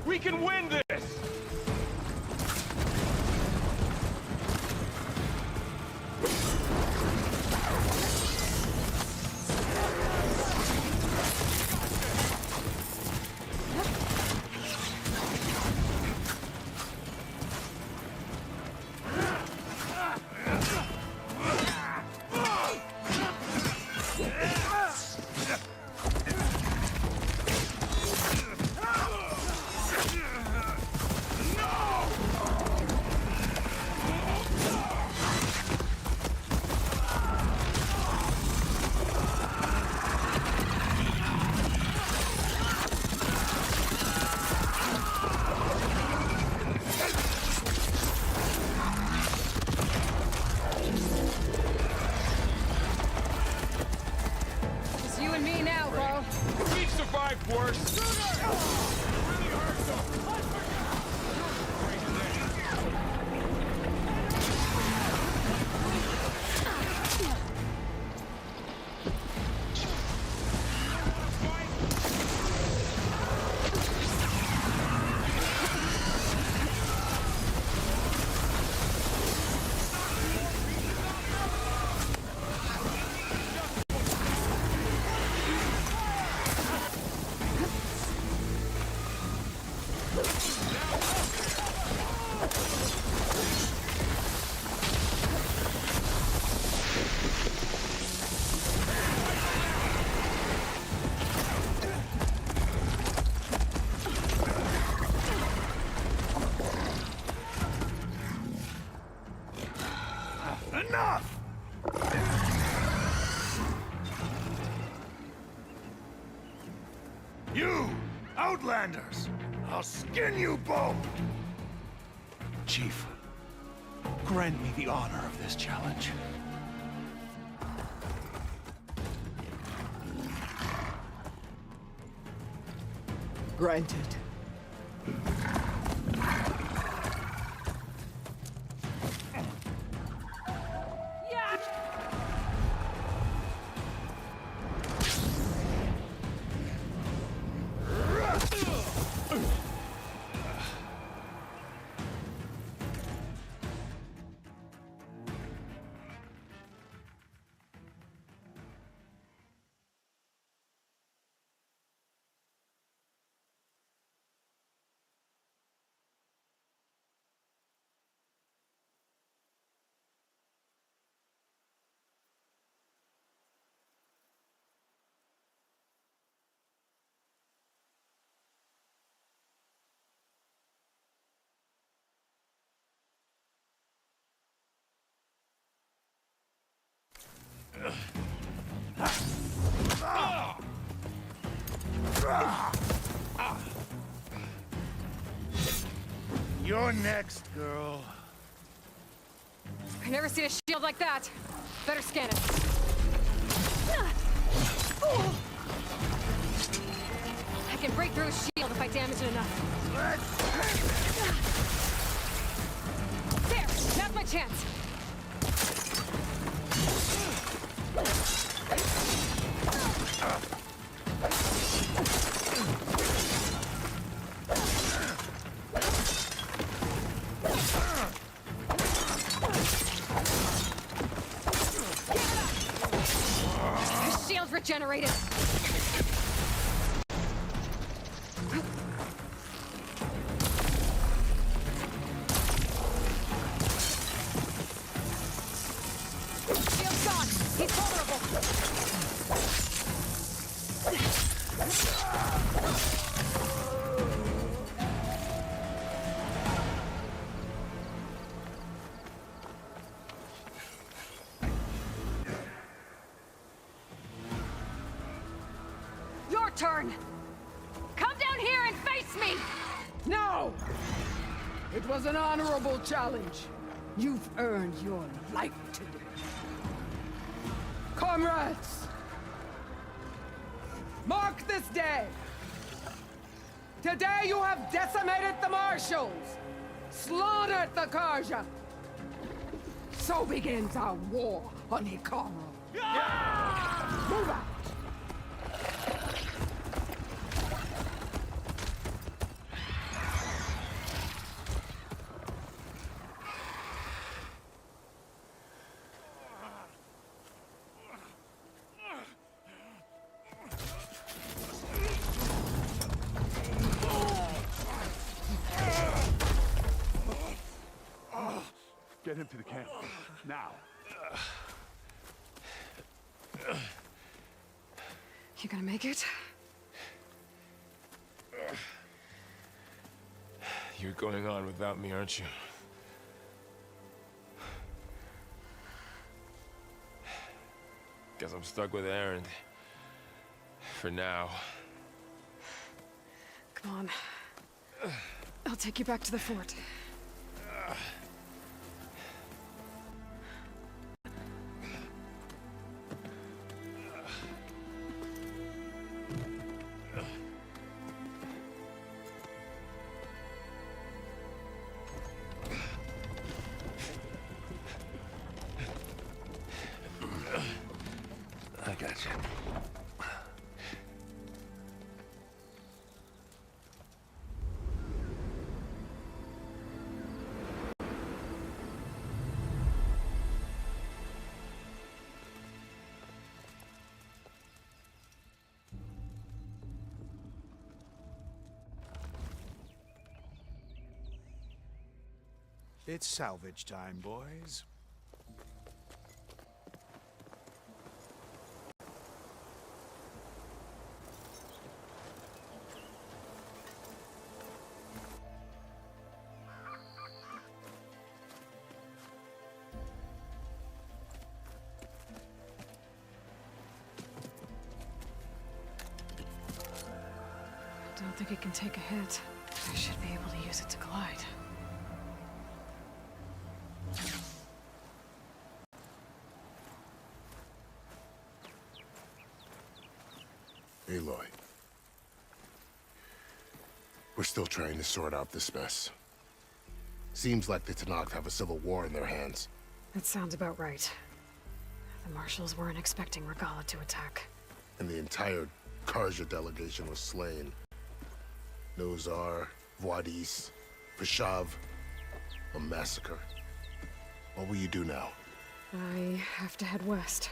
[SPEAKER 13] We can win this!
[SPEAKER 5] Enough! You, Outlanders! I'll skin you both!
[SPEAKER 2] Chief, grant me the honor of this challenge.
[SPEAKER 19] Granted.
[SPEAKER 5] You're next, girl.
[SPEAKER 1] I've never seen a shield like that. Better scan it. I can break through a shield if I damage it enough. There! Now's my chance! The shield's regenerated! Shield's gone! He's vulnerable! Your turn! Come down here and face me!
[SPEAKER 19] No! It was an honorable challenge. You've earned your life today. Comrades! Mark this day! Today you have decimated the Marshals! Slaughtered the Karja! So begins our war on Hikaru. Move out!
[SPEAKER 5] Get him to the camp. Now.
[SPEAKER 1] You gonna make it?
[SPEAKER 13] You're going on without me, aren't you? Guess I'm stuck with Aaron. For now.
[SPEAKER 1] Come on. I'll take you back to the fort.
[SPEAKER 9] I got you.
[SPEAKER 2] It's salvage time, boys.
[SPEAKER 1] I don't think it can take a hit. I should be able to use it to glide.
[SPEAKER 3] Aloy. We're still trying to sort out this mess. Seems like the Tenakth have a civil war in their hands.
[SPEAKER 1] That sounds about right. The marshals weren't expecting Regala to attack.
[SPEAKER 3] And the entire Karja delegation was slain. Nozar, Vuadis, Prishav. A massacre. What will you do now?
[SPEAKER 1] I have to head west.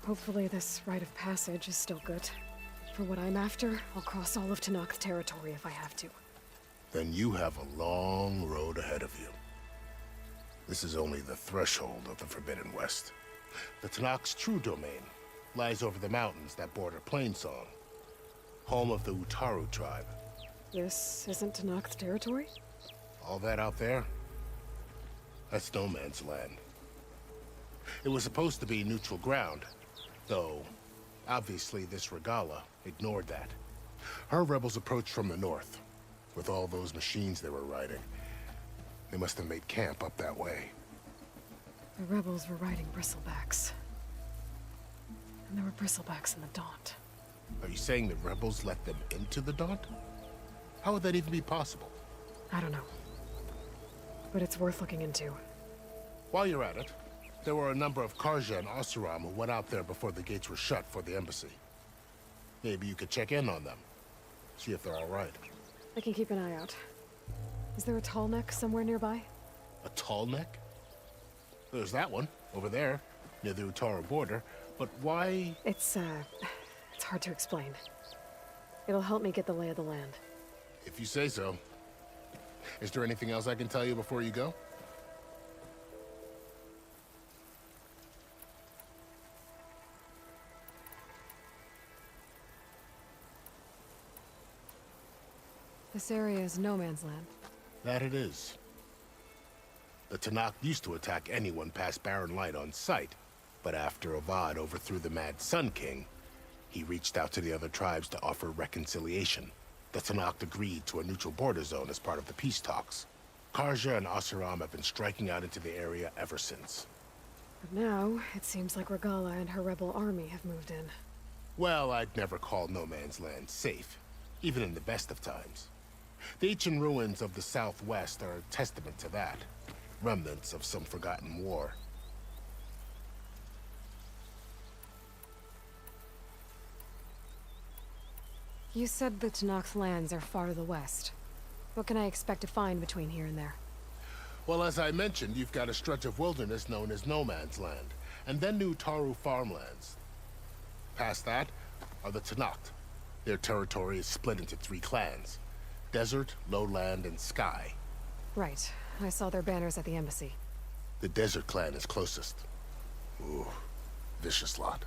[SPEAKER 1] Hopefully this rite of passage is still good. For what I'm after, I'll cross all of Tenakth territory if I have to.
[SPEAKER 3] Then you have a long road ahead of you. This is only the threshold of the Forbidden West. The Tenakth's true domain lies over the mountains that border Plainsong, home of the Utaru tribe.
[SPEAKER 1] This isn't Tenakth territory?
[SPEAKER 3] All that out there? That's no man's land. It was supposed to be neutral ground, though obviously this Regala ignored that. Her rebels approached from the north, with all those machines they were riding. They must have made camp up that way.
[SPEAKER 1] The rebels were riding bristlebacks. And there were bristlebacks in the Daunt.
[SPEAKER 3] Are you saying the rebels let them into the Daunt? How would that even be possible?
[SPEAKER 1] I don't know. But it's worth looking into.
[SPEAKER 3] While you're at it, there were a number of Karja and Oseram who went out there before the gates were shut for the embassy. Maybe you could check in on them. See if they're all right.
[SPEAKER 1] I can keep an eye out. Is there a tall neck somewhere nearby?
[SPEAKER 3] A tall neck? There's that one, over there, near the Utaru border. But why?
[SPEAKER 1] It's hard to explain. It'll help me get the lay of the land.
[SPEAKER 3] If you say so. Is there anything else I can tell you before you go?
[SPEAKER 1] This area is no man's land.
[SPEAKER 3] That it is. The Tenakth used to attack anyone past Barren Light on sight, but after Avad overthrew the Mad Sun King, he reached out to the other tribes to offer reconciliation. The Tenakth agreed to a neutral border zone as part of the peace talks. Karja and Oseram have been striking out into the area ever since.
[SPEAKER 1] But now, it seems like Regala and her rebel army have moved in.
[SPEAKER 3] Well, I'd never call no man's land safe, even in the best of times. The ancient ruins of the Southwest are a testament to that. Remnants of some forgotten war.
[SPEAKER 1] You said the Tenakth lands are far to the west. What can I expect to find between here and there?
[SPEAKER 3] Well, as I mentioned, you've got a stretch of wilderness known as No Man's Land, and then the Utaru farmlands. Past that are the Tenakth. Their territory is split into 3 clans: Desert, Lowland, and Sky.
[SPEAKER 1] Right. I saw their banners at the embassy.
[SPEAKER 3] The Desert clan is closest. Ooh, vicious lot.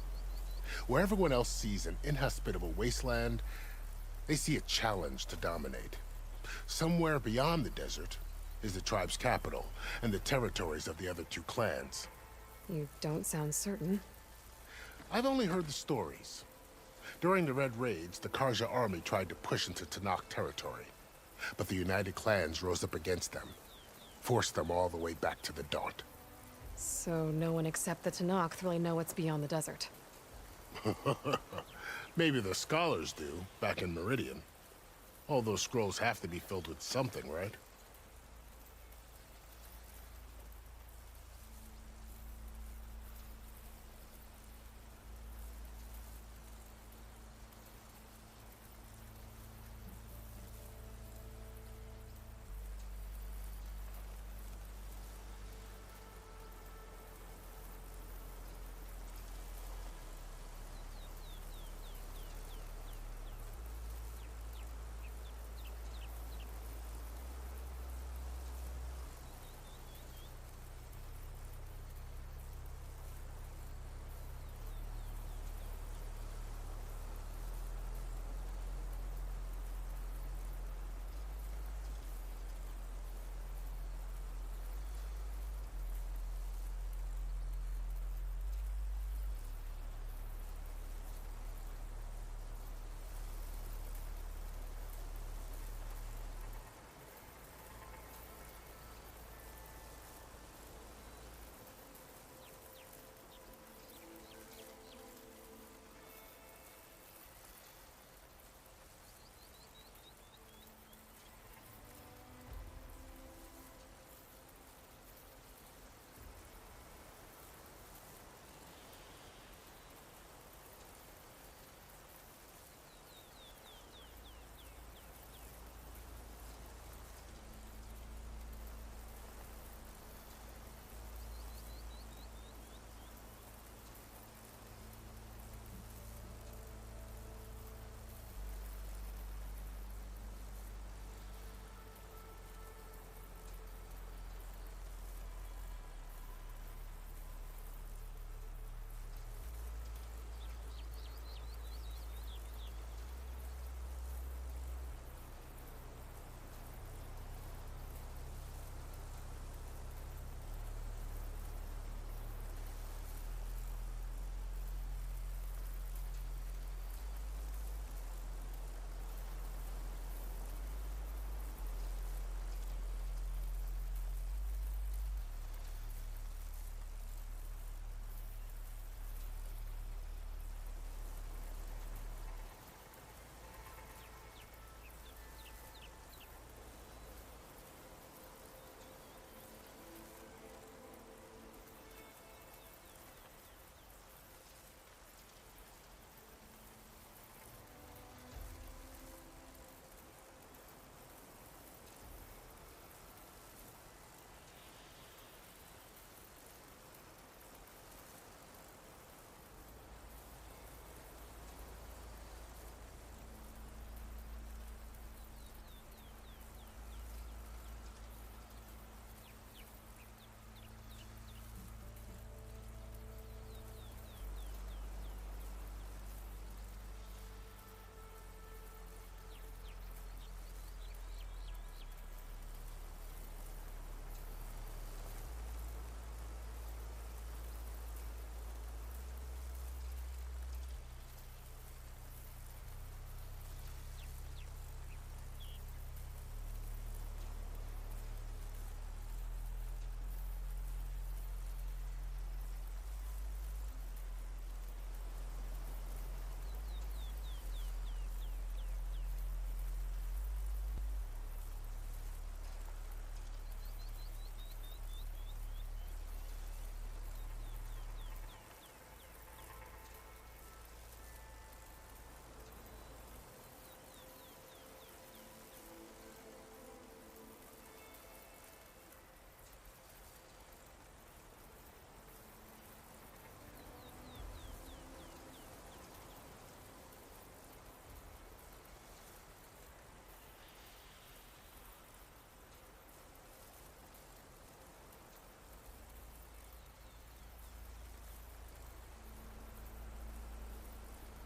[SPEAKER 3] Where everyone else sees an inhospitable wasteland, they see a challenge to dominate. Somewhere beyond the desert is the tribe's capital and the territories of the other 2 clans.
[SPEAKER 1] You don't sound certain.
[SPEAKER 3] I've only heard the stories. During the Red Raids, the Karja army tried to push into Tenakth territory, but the United Clans rose up against them, forced them all the way back to the Daunt.
[SPEAKER 1] So no one except the Tenakth really know what's beyond the desert.
[SPEAKER 3] Maybe the scholars do, back in Meridian. All those scrolls have to be filled with something, right?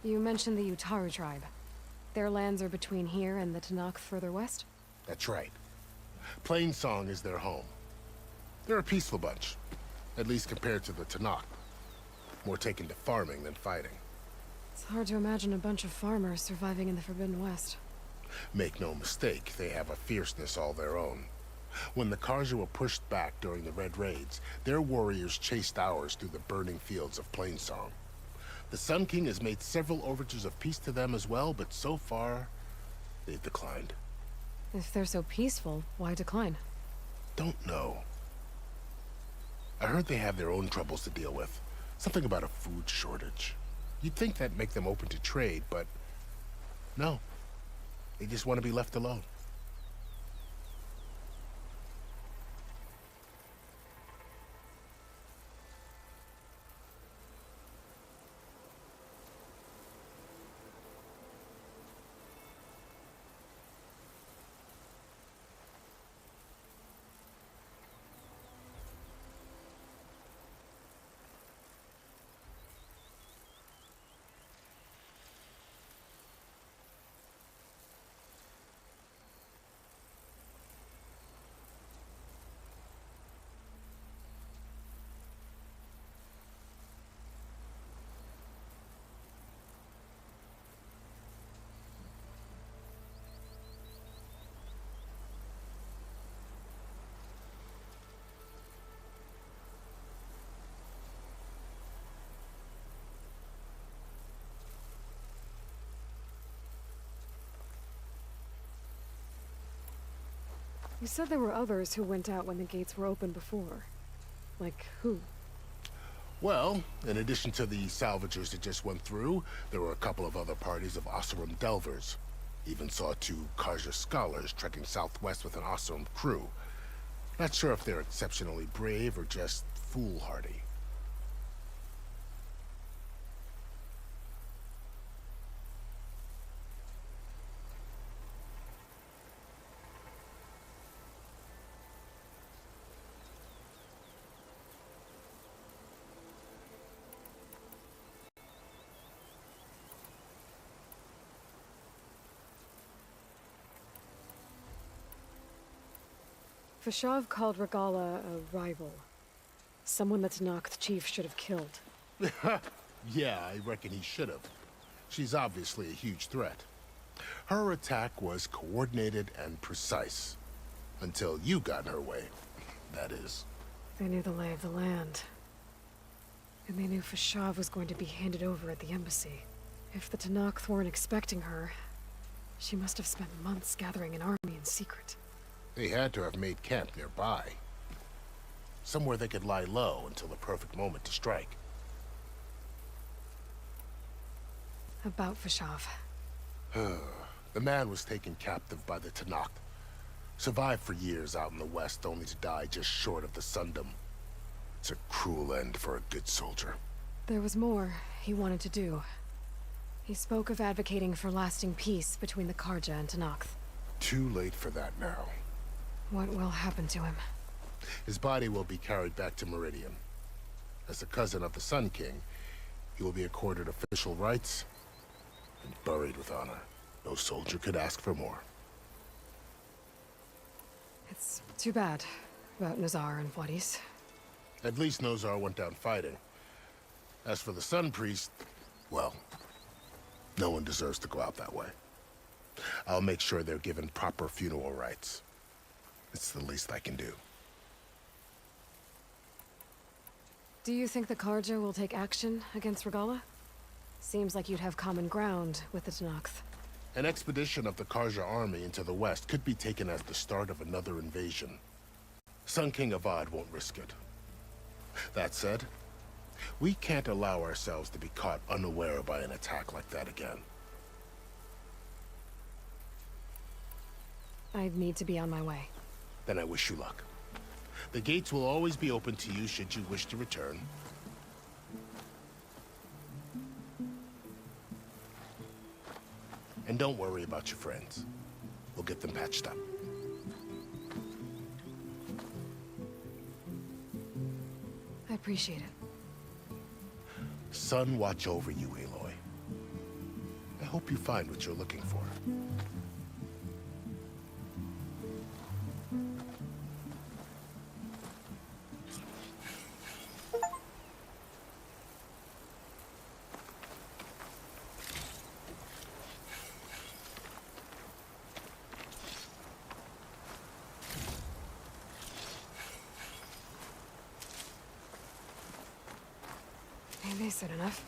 [SPEAKER 1] You mentioned the Utaru tribe. Their lands are between here and the Tanakh further west?
[SPEAKER 3] That's right. Plainsong is their home. They're a peaceful bunch, at least compared to the Tanakh. More taken to farming than fighting.
[SPEAKER 1] It's hard to imagine a bunch of farmers surviving in the Forbidden West.
[SPEAKER 3] Make no mistake, they have a fierceness all their own. When the Karja were pushed back during the Red Raids, their warriors chased ours through the burning fields of Plainsong. The Sun King has made several overtures of peace to them as well, but so far, they've declined.
[SPEAKER 1] If they're so peaceful, why decline?
[SPEAKER 3] Don't know. I heard they have their own troubles to deal with. Something about a food shortage. You'd think that'd make them open to trade, but no. They just want to be left alone.
[SPEAKER 1] You said there were others who went out when the gates were open before. Like who?
[SPEAKER 3] Well, in addition to the salvagers that just went through, there were a couple of other parties of Oseram delvers. Even saw 2 Karja scholars trekking southwest with an Oseram crew. Not sure if they're exceptionally brave or just foolhardy.
[SPEAKER 1] Fashav called Regala a rival. Someone that Tanakh chief should have killed.
[SPEAKER 3] Yeah, I reckon he should have. She's obviously a huge threat. Her attack was coordinated and precise. Until you got in her way, that is.
[SPEAKER 1] They knew the lay of the land. And they knew Fashav was going to be handed over at the embassy. If the Tanakh weren't expecting her, she must have spent months gathering an army in secret.
[SPEAKER 3] They had to have made camp nearby. Somewhere they could lie low until the perfect moment to strike.
[SPEAKER 1] About Fashav.
[SPEAKER 3] The man was taken captive by the Tanakh. Survived for years out in the west, only to die just short of the Sundom. It's a cruel end for a good soldier.
[SPEAKER 1] There was more he wanted to do. He spoke of advocating for lasting peace between the Karja and Tanakh.
[SPEAKER 3] Too late for that now.
[SPEAKER 1] What will happen to him?
[SPEAKER 3] His body will be carried back to Meridian. As a cousin of the Sun King, he will be accorded official rights and buried with honor. No soldier could ask for more.
[SPEAKER 1] It's too bad about Nazar and Wadis.
[SPEAKER 3] At least Nozar went down fighting. As for the Sun Priest, well, no one deserves to go out that way. I'll make sure they're given proper funeral rites. It's the least I can do.
[SPEAKER 1] Do you think the Karja will take action against Regala? Seems like you'd have common ground with the Tanakh.
[SPEAKER 3] An expedition of the Karja army into the west could be taken as the start of another invasion. Sun King Avad won't risk it. That said, we can't allow ourselves to be caught unaware by an attack like that again.
[SPEAKER 1] I'd need to be on my way.
[SPEAKER 3] Then I wish you luck. The gates will always be open to you should you wish to return. And don't worry about your friends. We'll get them patched up.
[SPEAKER 1] I appreciate it.
[SPEAKER 3] Sun watch over you, Aloy. hope you find what you're looking for.
[SPEAKER 1] Maybe said enough.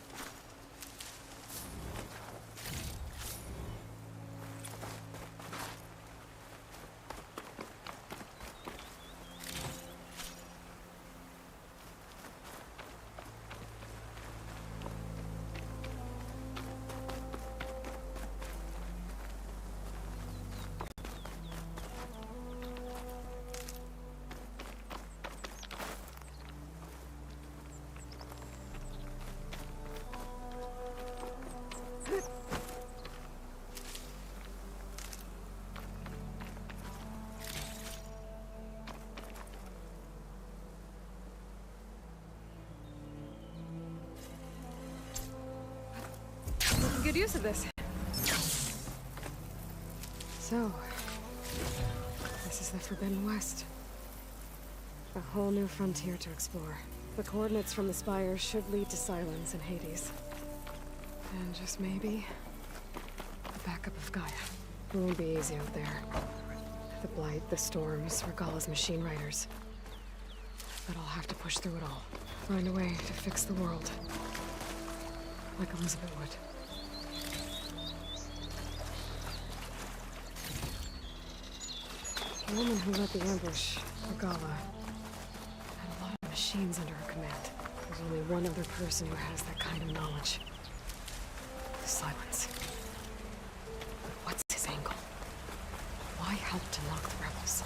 [SPEAKER 1] Good use of this. So, this is the Forbidden West. A whole new frontier to explore. The coordinates from the spires should lead to Silence and Hades. And just maybe, the backup of Gaia. It won't be easy out there. The Blight, the Storms, Regalla's machine riders. But I'll have to push through it all. Find a way to fix the world. Like Elizabeth would. The woman who led the ambush, Regalla, had a lot of machines under her command. There's only one other person who has that kind of knowledge. Silence. But what's his angle? Why help to knock the rebels?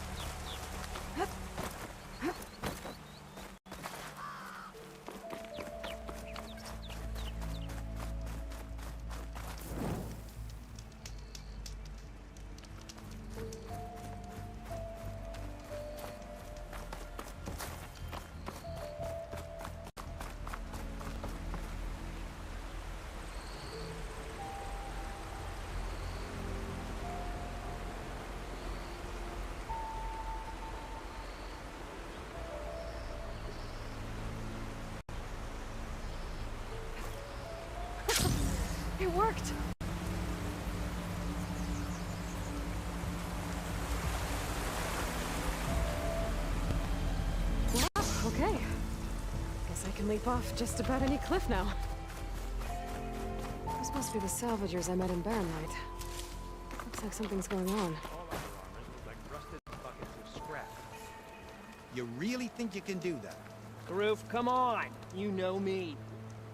[SPEAKER 1] It worked! Wow, okay. Guess I can leap off just about any cliff now. Those must be the salvagers I met in Barren Light. Looks like something's going on.
[SPEAKER 2] You really think you can do that?
[SPEAKER 20] Karoof, come on! You know me.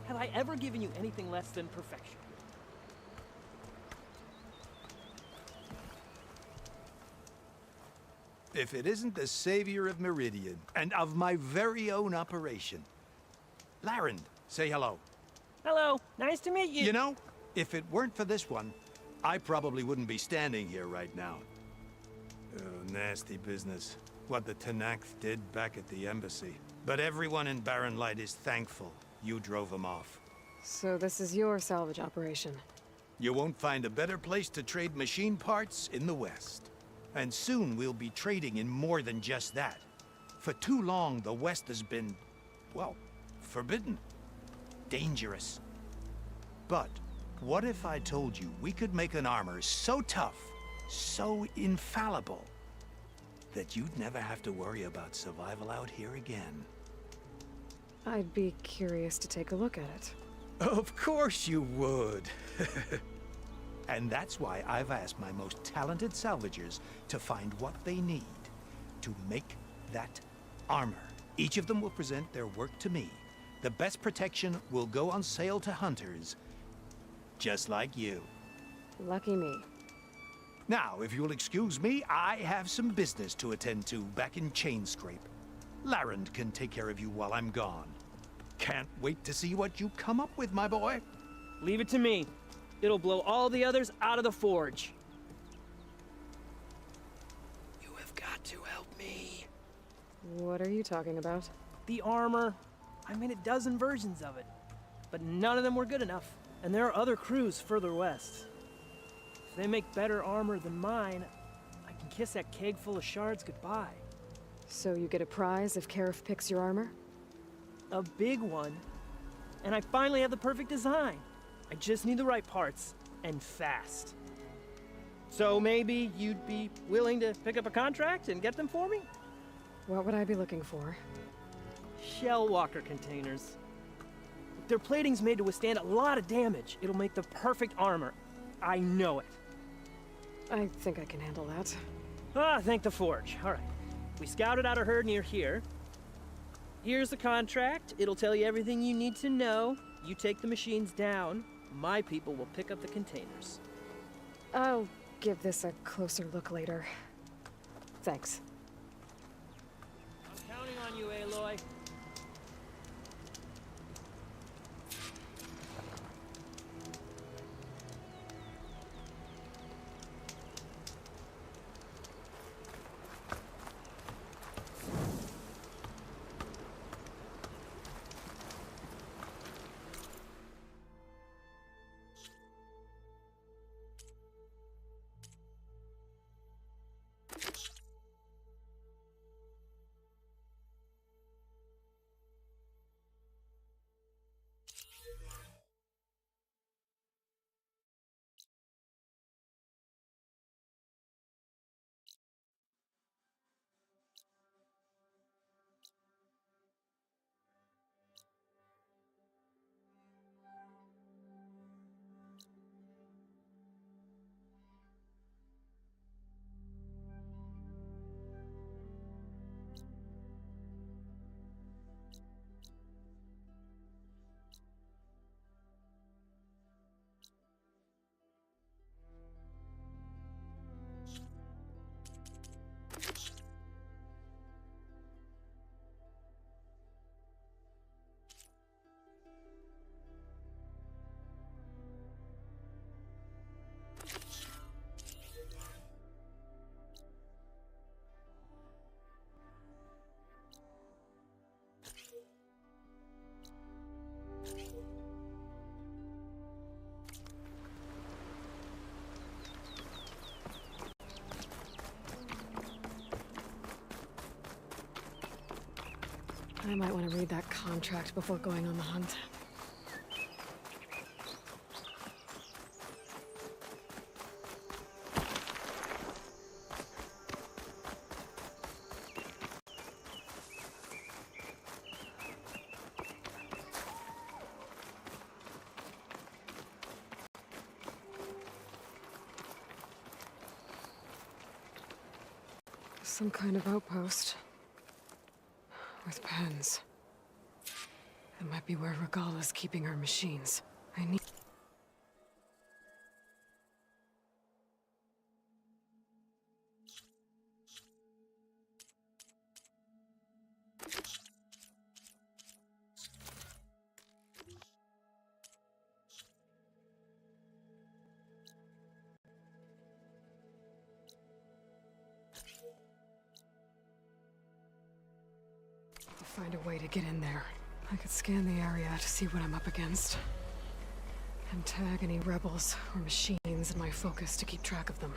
[SPEAKER 20] Have I ever given you anything less than perfection?
[SPEAKER 2] If it isn't the savior of Meridian, and of my very own operation. Larend, say hello.
[SPEAKER 20] Hello, nice to meet you.
[SPEAKER 2] You know, if it weren't for this one, I probably wouldn't be standing here right now. Oh, nasty business. What the Tenakth did back at the embassy. But everyone in Barren Light is thankful you drove them off.
[SPEAKER 1] So this is your salvage operation?
[SPEAKER 2] You won't find a better place to trade machine parts in the West. And soon we'll be trading in more than just that. For too long, the West has been, well, forbidden. Dangerous. But what if I told you we could make an armor so tough, so infallible, that you'd never have to worry about survival out here again?
[SPEAKER 1] I'd be curious to take a look at it.
[SPEAKER 2] Of course you would. And that's why I've asked my most talented salvagers to find what they need to make that armor. Each of them will present their work to me. The best protection will go on sale to hunters, just like you.
[SPEAKER 1] Lucky me.
[SPEAKER 2] Now, if you'll excuse me, I have some business to attend to back in Chainscrape. Larend can take care of you while I'm gone. Can't wait to see what you come up with, my boy.
[SPEAKER 20] Leave it to me. It'll blow all the others out of the forge.
[SPEAKER 2] You have got to help me.
[SPEAKER 1] What are you talking about?
[SPEAKER 20] The armor. I made a dozen versions of it. But none of them were good enough. And there are other crews further west. If they make better armor than mine, I can kiss that keg full of shards goodbye.
[SPEAKER 1] So you get a prize if Karif picks your armor?
[SPEAKER 20] A big one. And I finally have the perfect design. I just need the right parts, and fast. So maybe you'd be willing to pick up a contract and get them for me?
[SPEAKER 1] What would I be looking for?
[SPEAKER 20] Shell walker containers. Their plating's made to withstand a lot of damage. It'll make the perfect armor. I know it.
[SPEAKER 1] I think I can handle that.
[SPEAKER 20] Ah, thank the Forge. All right. We scouted out a herd near here. Here's the contract. It'll tell you everything you need to know. You take the machines down. My people will pick up the containers.
[SPEAKER 1] I'll give this a closer look later. Thanks.
[SPEAKER 20] I'm counting on you, Aloy.
[SPEAKER 1] I might want to read that contract before going on the hunt. Some kind of outpost. With pens. It might be where Regala's keeping her machines. I need... Find a way to get in there. I could scan the area to see what I'm up against. And tag any rebels or machines in my focus to keep track of them.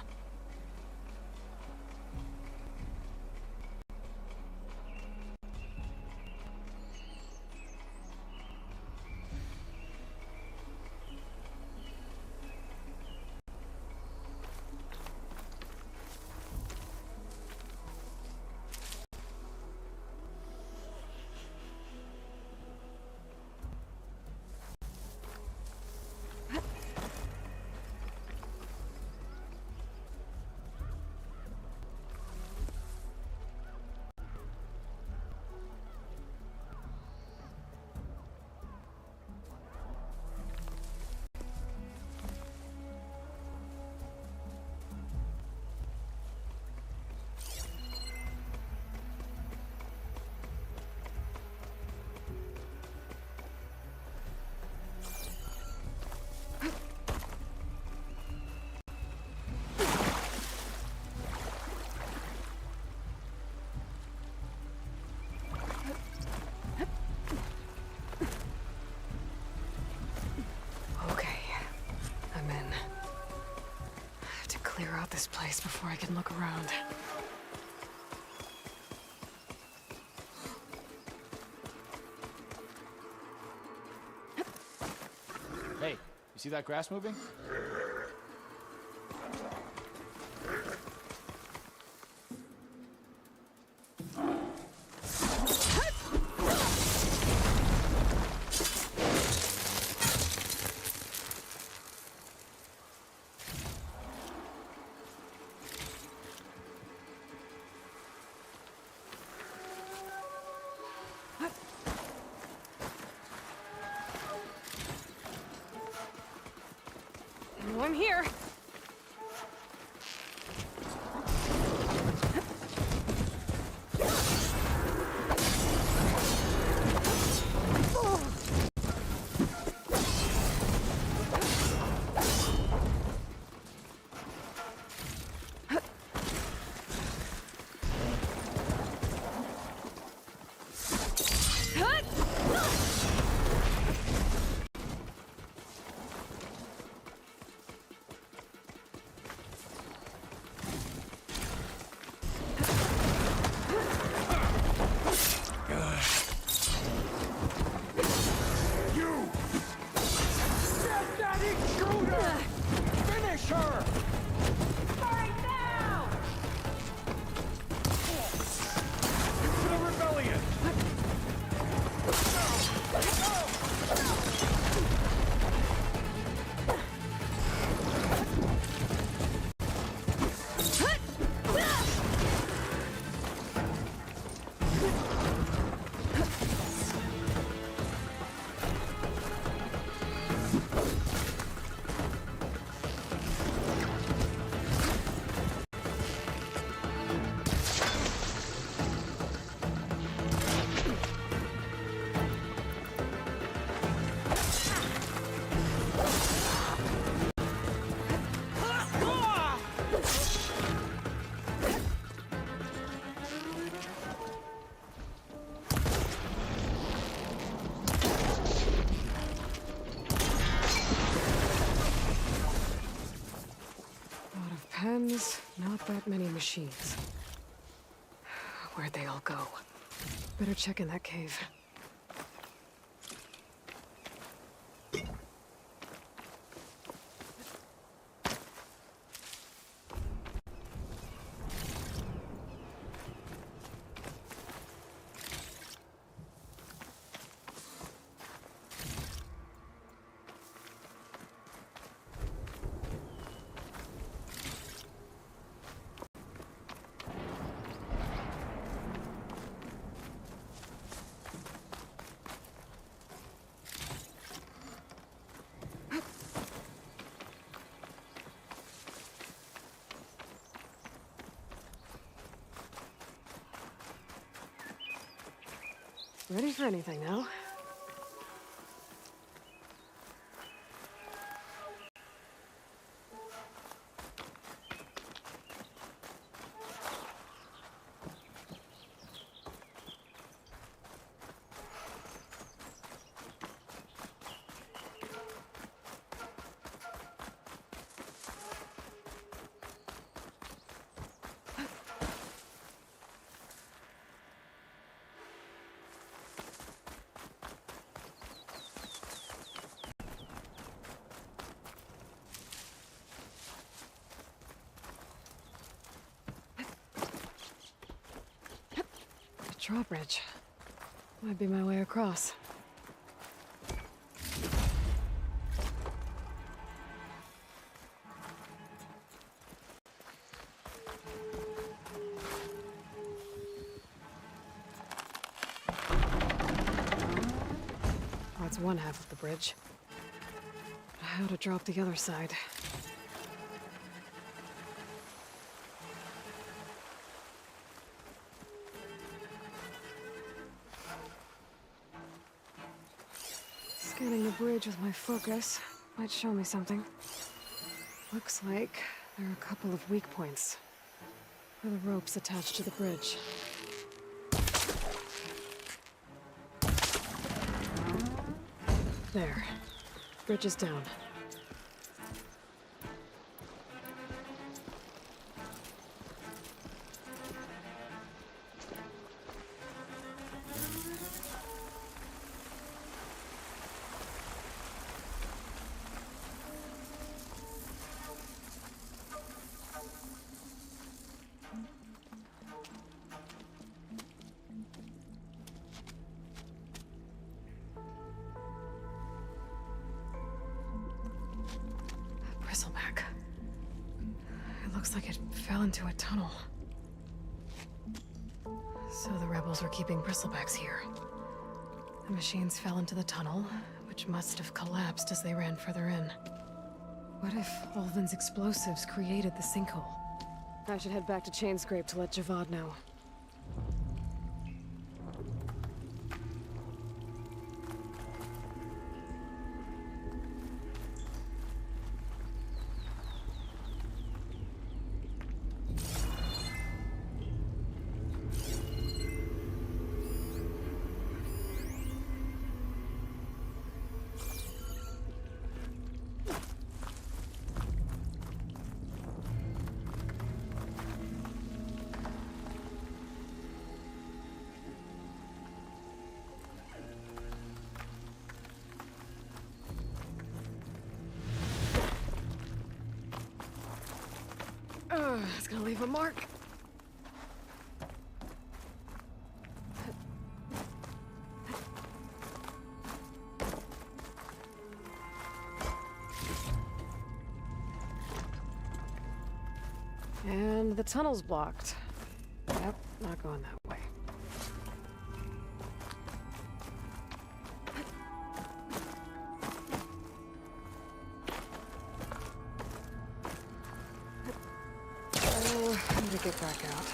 [SPEAKER 1] out this place before I can look around.
[SPEAKER 21] Hey, you see that grass moving?
[SPEAKER 1] Oh, I'm here. Pens, not that many machines. Where'd they all go? Better check in that cave. Ready for anything now? Drawbridge. Might be my way across. That's one half of the bridge. How to drop the other side? Scanning the bridge with my focus might show me something. Looks like there are a couple of weak points where the ropes attached to the bridge. There. Bridge is down. Looks like it fell into a tunnel. So the rebels were keeping bristlebacks here. The machines fell into the tunnel, which must have collapsed as they ran further in. What if Ulvin's explosives created the sinkhole? I should head back to Chainscrape to let Javad know. It's gonna leave a mark. And the tunnel's blocked. Yep, not going that way. I need to get back out.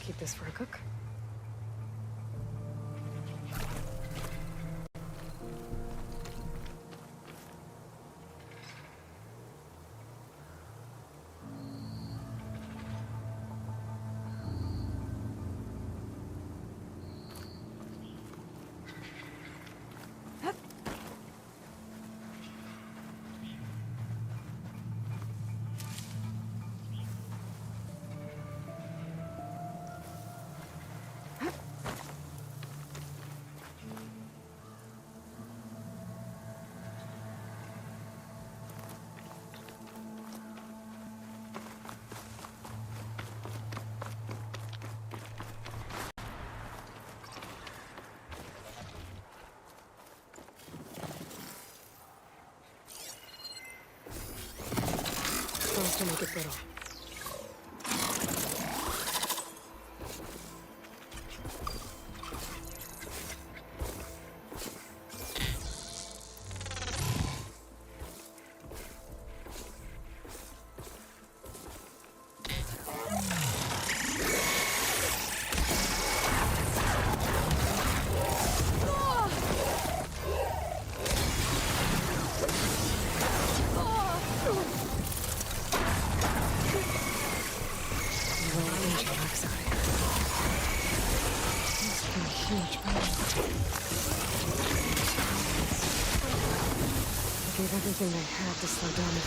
[SPEAKER 1] Keep this for a cook. To make it brittle. Gave everything they had to slow down the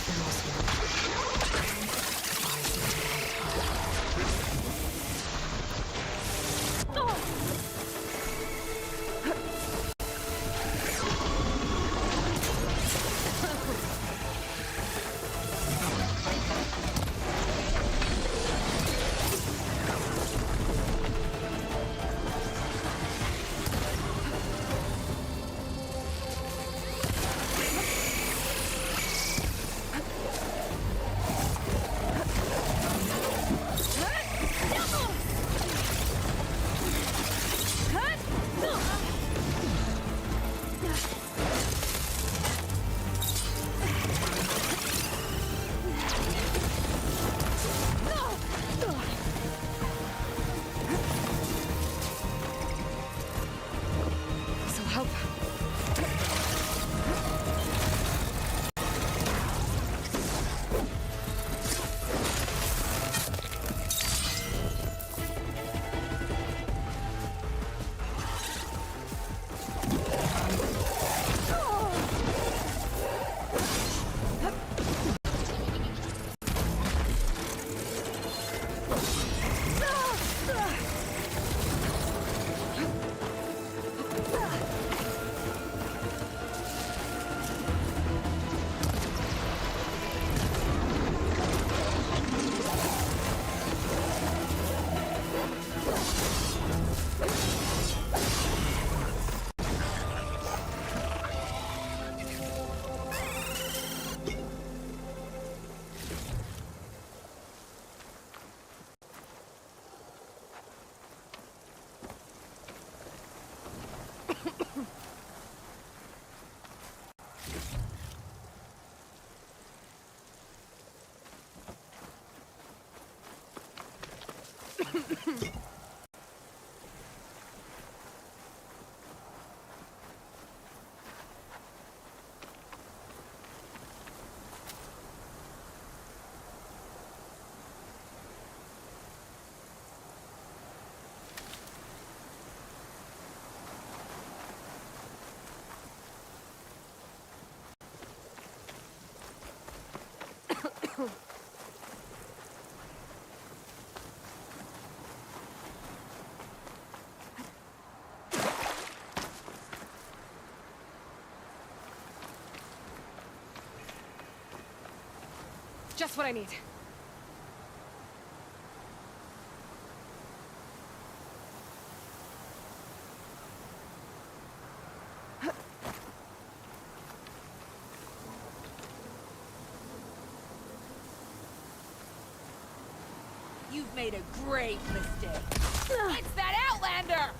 [SPEAKER 1] Just what I need.
[SPEAKER 4] You've made a great mistake. It's that Outlander!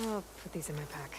[SPEAKER 1] I'll put these in my pack.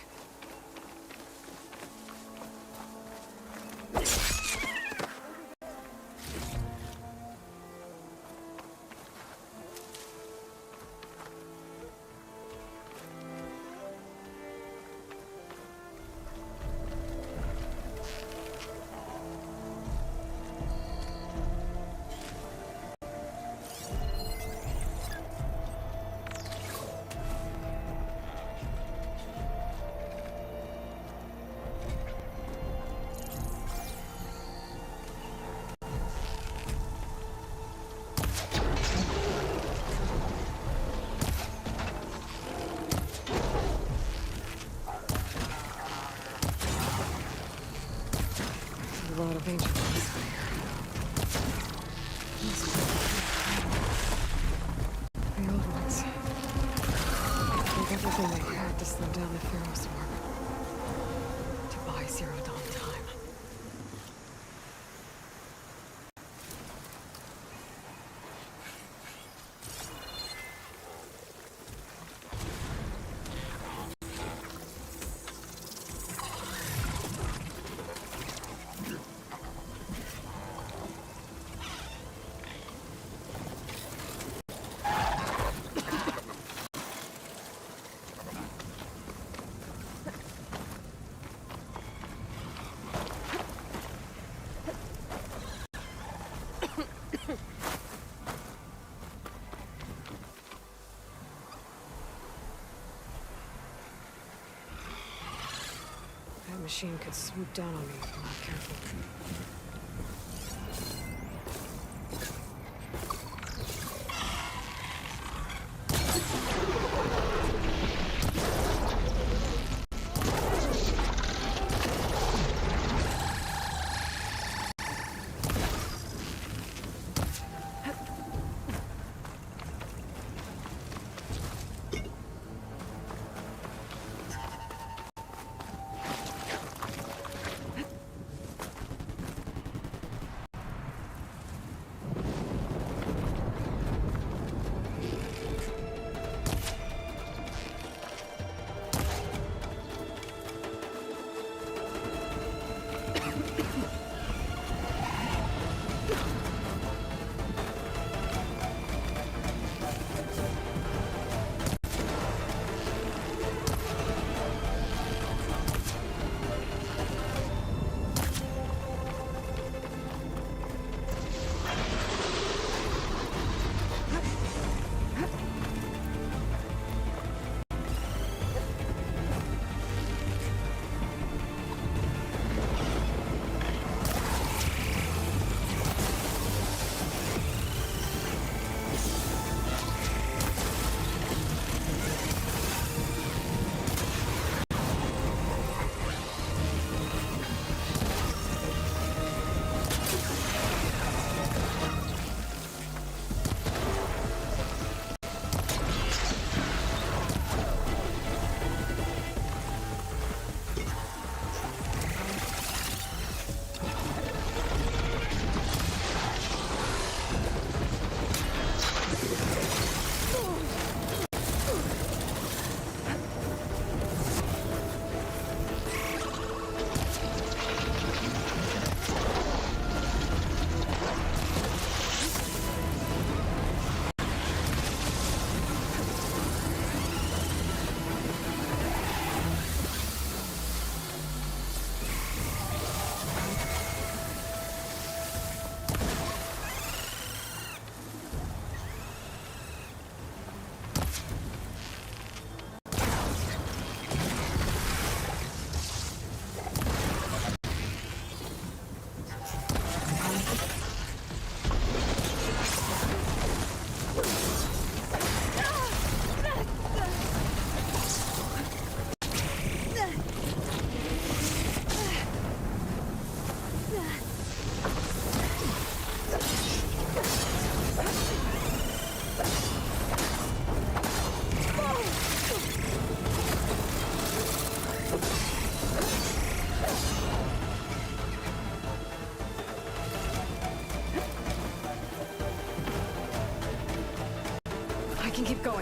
[SPEAKER 1] A lot of ancient ones here. The old ones. Did everything they had to slow down the Pharaoh's work. To buy Zero Dawn time. That machine could swoop down on me if I'm not careful.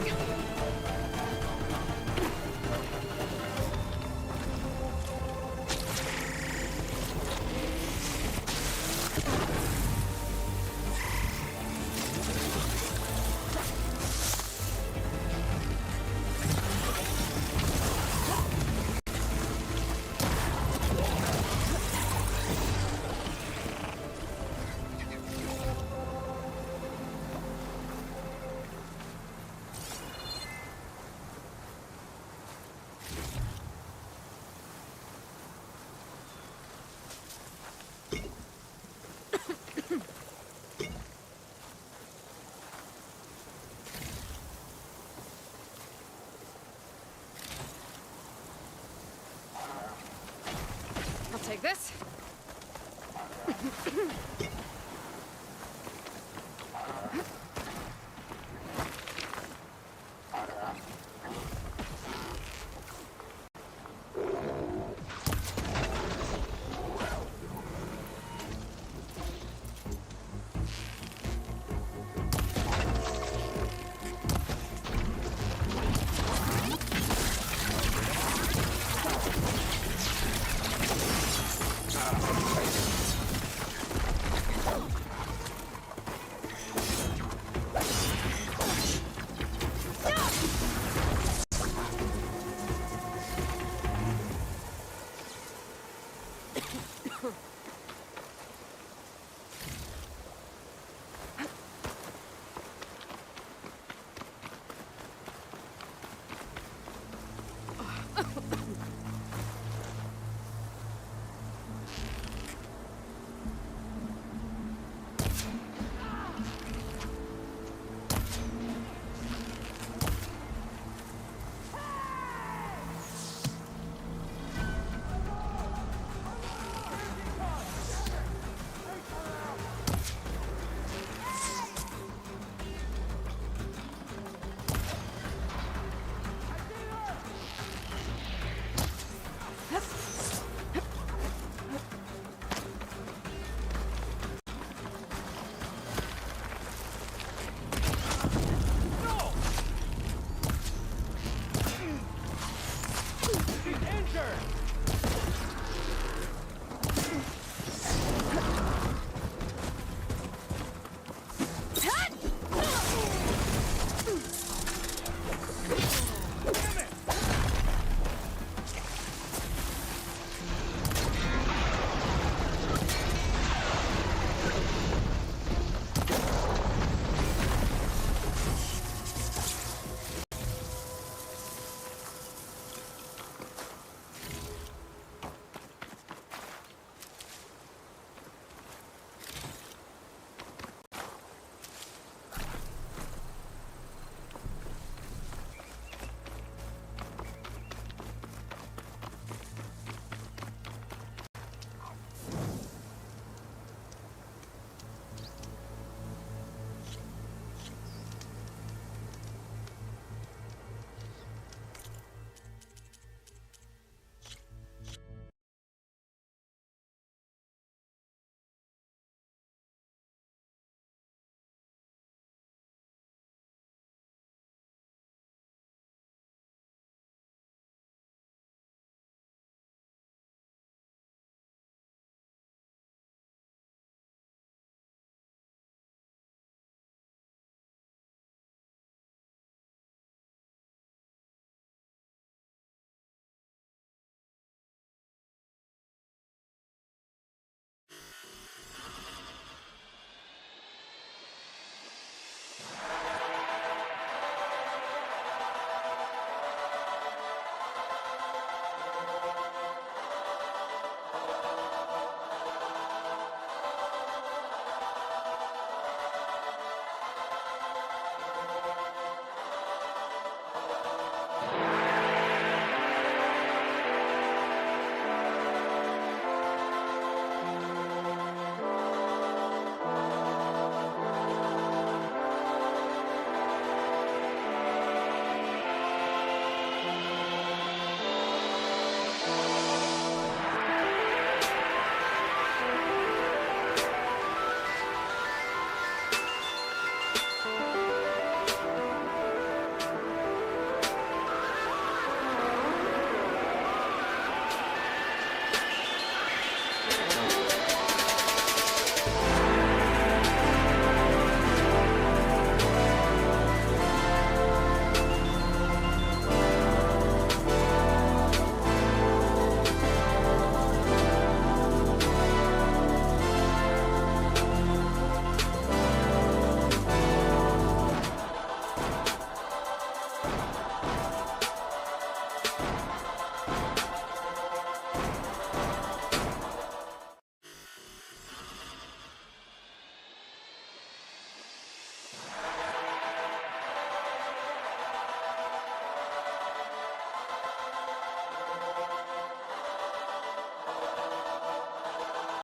[SPEAKER 1] going. I'll take this.